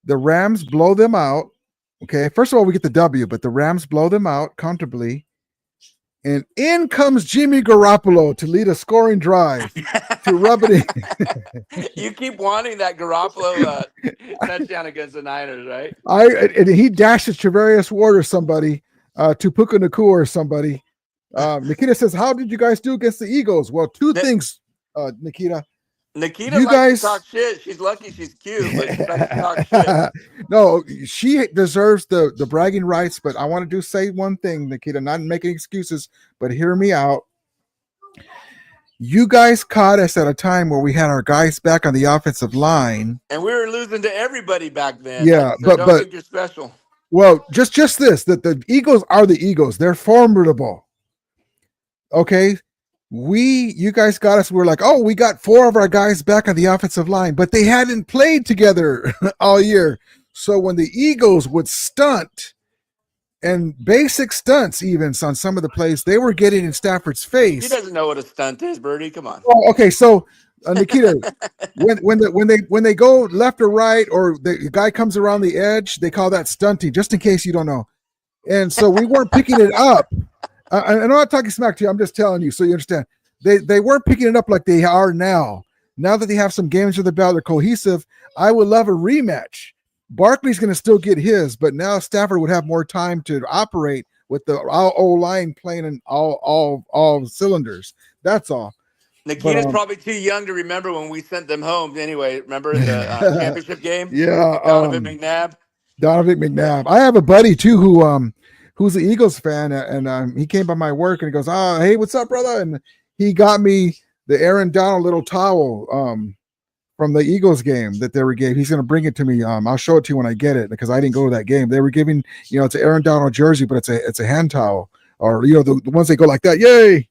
Speaker 3: the Rams blow them out. Okay, first of all, we get the W, but the Rams blow them out comfortably. And in comes Jimmy Garoppolo to lead a scoring drive to rub it in.
Speaker 17: You keep wanting that Garoppolo touchdown against the Niners, right?
Speaker 3: And he dashes Travarius Ward or somebody, to Puka Nakua or somebody. Nikita says, "How did you guys do against the Eagles?" Well, two things, Nikita.
Speaker 17: Nikita likes to talk shit. She's lucky she's cute, but she likes to talk shit.
Speaker 3: No, she deserves the bragging rights, but I want to say one thing, Nikita, not making excuses, but hear me out. You guys caught us at a time where we had our guys back on the offensive line.
Speaker 17: And we were losing to everybody back then.
Speaker 3: Yeah,
Speaker 17: so don't think you're special.
Speaker 3: Well, just this, that the Eagles are the Eagles. They're formidable. Okay? You guys got us. We're like, oh, we got 4 of our guys back on the offensive line, but they hadn't played together all year. So when the Eagles would stunt, and basic stunts even on some of the plays, they were getting in Stafford's face.
Speaker 17: He doesn't know what a stunt is, Birdie. Come on.
Speaker 3: Oh, okay, so Nikita, when they go left or right, or the guy comes around the edge, they call that stunting. Just in case you don't know. And so we weren't picking it up. I'm not talking smack to you. I'm just telling you so you understand. They weren't picking it up like they are now. Now that they have some games under the belt, they're cohesive. I would love a rematch. Barkley's going to still get his, but now Stafford would have more time to operate with the O-line playing in all cylinders. That's all.
Speaker 17: Nikita's probably too young to remember when we sent them home. Anyway, remember the championship game?
Speaker 3: Yeah,
Speaker 17: Donovan McNabb.
Speaker 3: Donovan McNabb. I have a buddy too who's an Eagles fan, and he came by my work and he goes, "Oh, hey, what's up, brother?" And he got me the Aaron Donald little towel from the Eagles game that they were giving. He's going to bring it to me. I'll show it to you when I get it because I didn't go to that game. They were giving, it's an Aaron Donald jersey, but it's a hand towel, or the ones that go like that. Yay!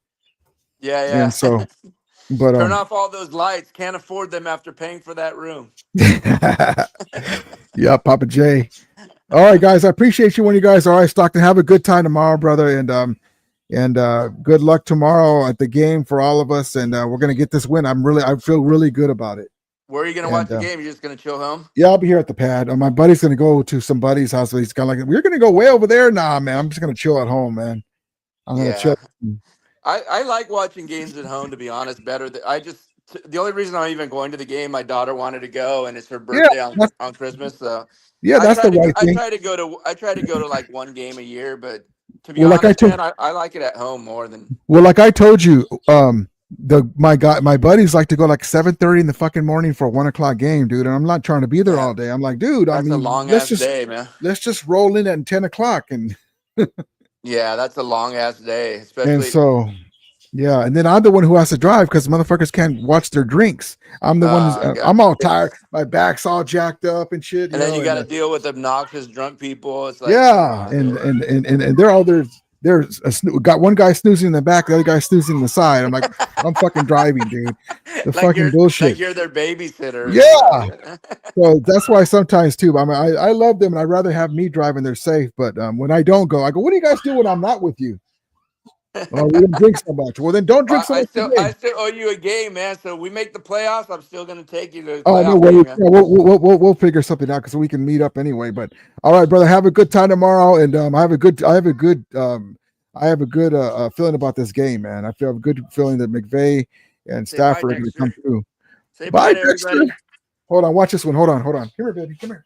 Speaker 17: Yeah.
Speaker 3: And so, but
Speaker 17: turn off all those lights. Can't afford them after paying for that room.
Speaker 3: Yeah, Papa J. All right, guys. I appreciate you when you guys are all right, Stockton. Have a good time tomorrow, brother, and good luck tomorrow at the game for all of us. And we're gonna get this win. I feel really good about it.
Speaker 17: Where are you gonna watch the game? You're just gonna chill home?
Speaker 3: Yeah, I'll be here at the pad. My buddy's gonna go to some buddy's house. He's kind of like, we're gonna go way over there. Nah, man, I'm just gonna chill at home, man. I'm gonna chill.
Speaker 17: I like watching games at home, to be honest. Better than the only reason I'm even going to the game, my daughter wanted to go, and it's her birthday on Christmas. So
Speaker 3: yeah, that's the right thing.
Speaker 17: I try to go to like one game a year, but to be honest, man, I like it at home more than.
Speaker 3: Well, like I told you, my buddies like to go like 7:30 in the fucking morning for a 1 o'clock game, dude. And I'm not trying to be there all day. I'm like, dude,
Speaker 17: that's a long ass day, man.
Speaker 3: Let's just roll in at 10 o'clock and.
Speaker 17: Yeah, that's a long ass day, especially.
Speaker 3: And so, yeah, and then I'm the one who has to drive because motherfuckers can't watch their drinks. I'm the one. I'm all tired. My back's all jacked up and shit.
Speaker 17: And then you got to deal with obnoxious drunk people. It's like,
Speaker 3: and they're all there. There's got one guy snoozing in the back, the other guy snoozing in the side. I'm like, I'm fucking driving, dude. The fucking bullshit.
Speaker 17: Like you're their babysitter.
Speaker 3: Yeah. So that's why sometimes too. I mean, I love them, and I'd rather have me driving. They're safe. But when I don't go, I go, "What do you guys do when I'm not with you?" Oh, we don't drink so much. Well, then don't drink so much.
Speaker 17: I still owe you a game, man. So we make the playoffs. I'm still going to take you to.
Speaker 3: Oh no, we'll figure something out because we can meet up anyway. But all right, brother, have a good time tomorrow, and I have a good feeling about this game, man. I feel a good feeling that McVay and Stafford are going to come through.
Speaker 17: Say bye, Dexter. Everybody.
Speaker 3: Hold on, watch this one. Hold on. Come here, baby. Come here.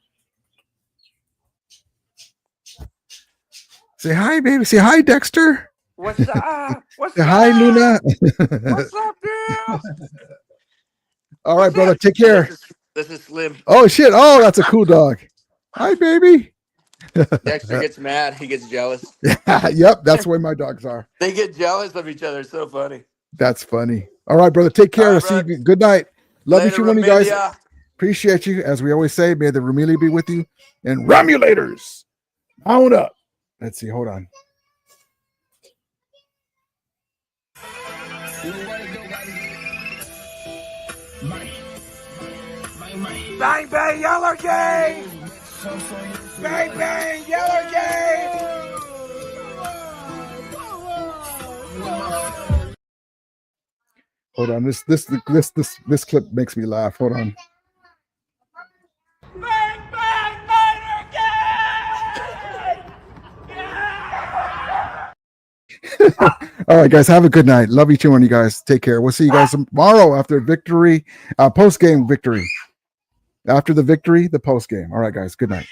Speaker 3: Say hi, baby. Say hi, Dexter.
Speaker 17: What's up?
Speaker 3: Say hi, Luna.
Speaker 17: What's up, girl?
Speaker 3: All right, brother. Take care.
Speaker 17: This is Slim.
Speaker 3: Oh shit! Oh, that's a cool dog. Hi, baby.
Speaker 17: Dexter gets mad. He gets jealous.
Speaker 3: Yep, that's the way my dogs are.
Speaker 17: They get jealous of each other. It's so funny.
Speaker 3: That's funny. All right, brother. Take care. Right, see you. Good night. Love you, one of you guys. Appreciate you. As we always say, may the Romelia be with you. And Romulators, mount up. Let's see. Hold on.
Speaker 5: Bang, bang, Yeller game! Bang, bang, Yeller game!
Speaker 3: Hold on. This clip makes me laugh. Hold on.
Speaker 5: Bang, bang, Niner game! Yeah!
Speaker 3: All right, guys. Have a good night. Love each one of you guys. Take care. We'll see you guys tomorrow after victory, post-game victory. After the victory, the post-game. All right, guys. Good night.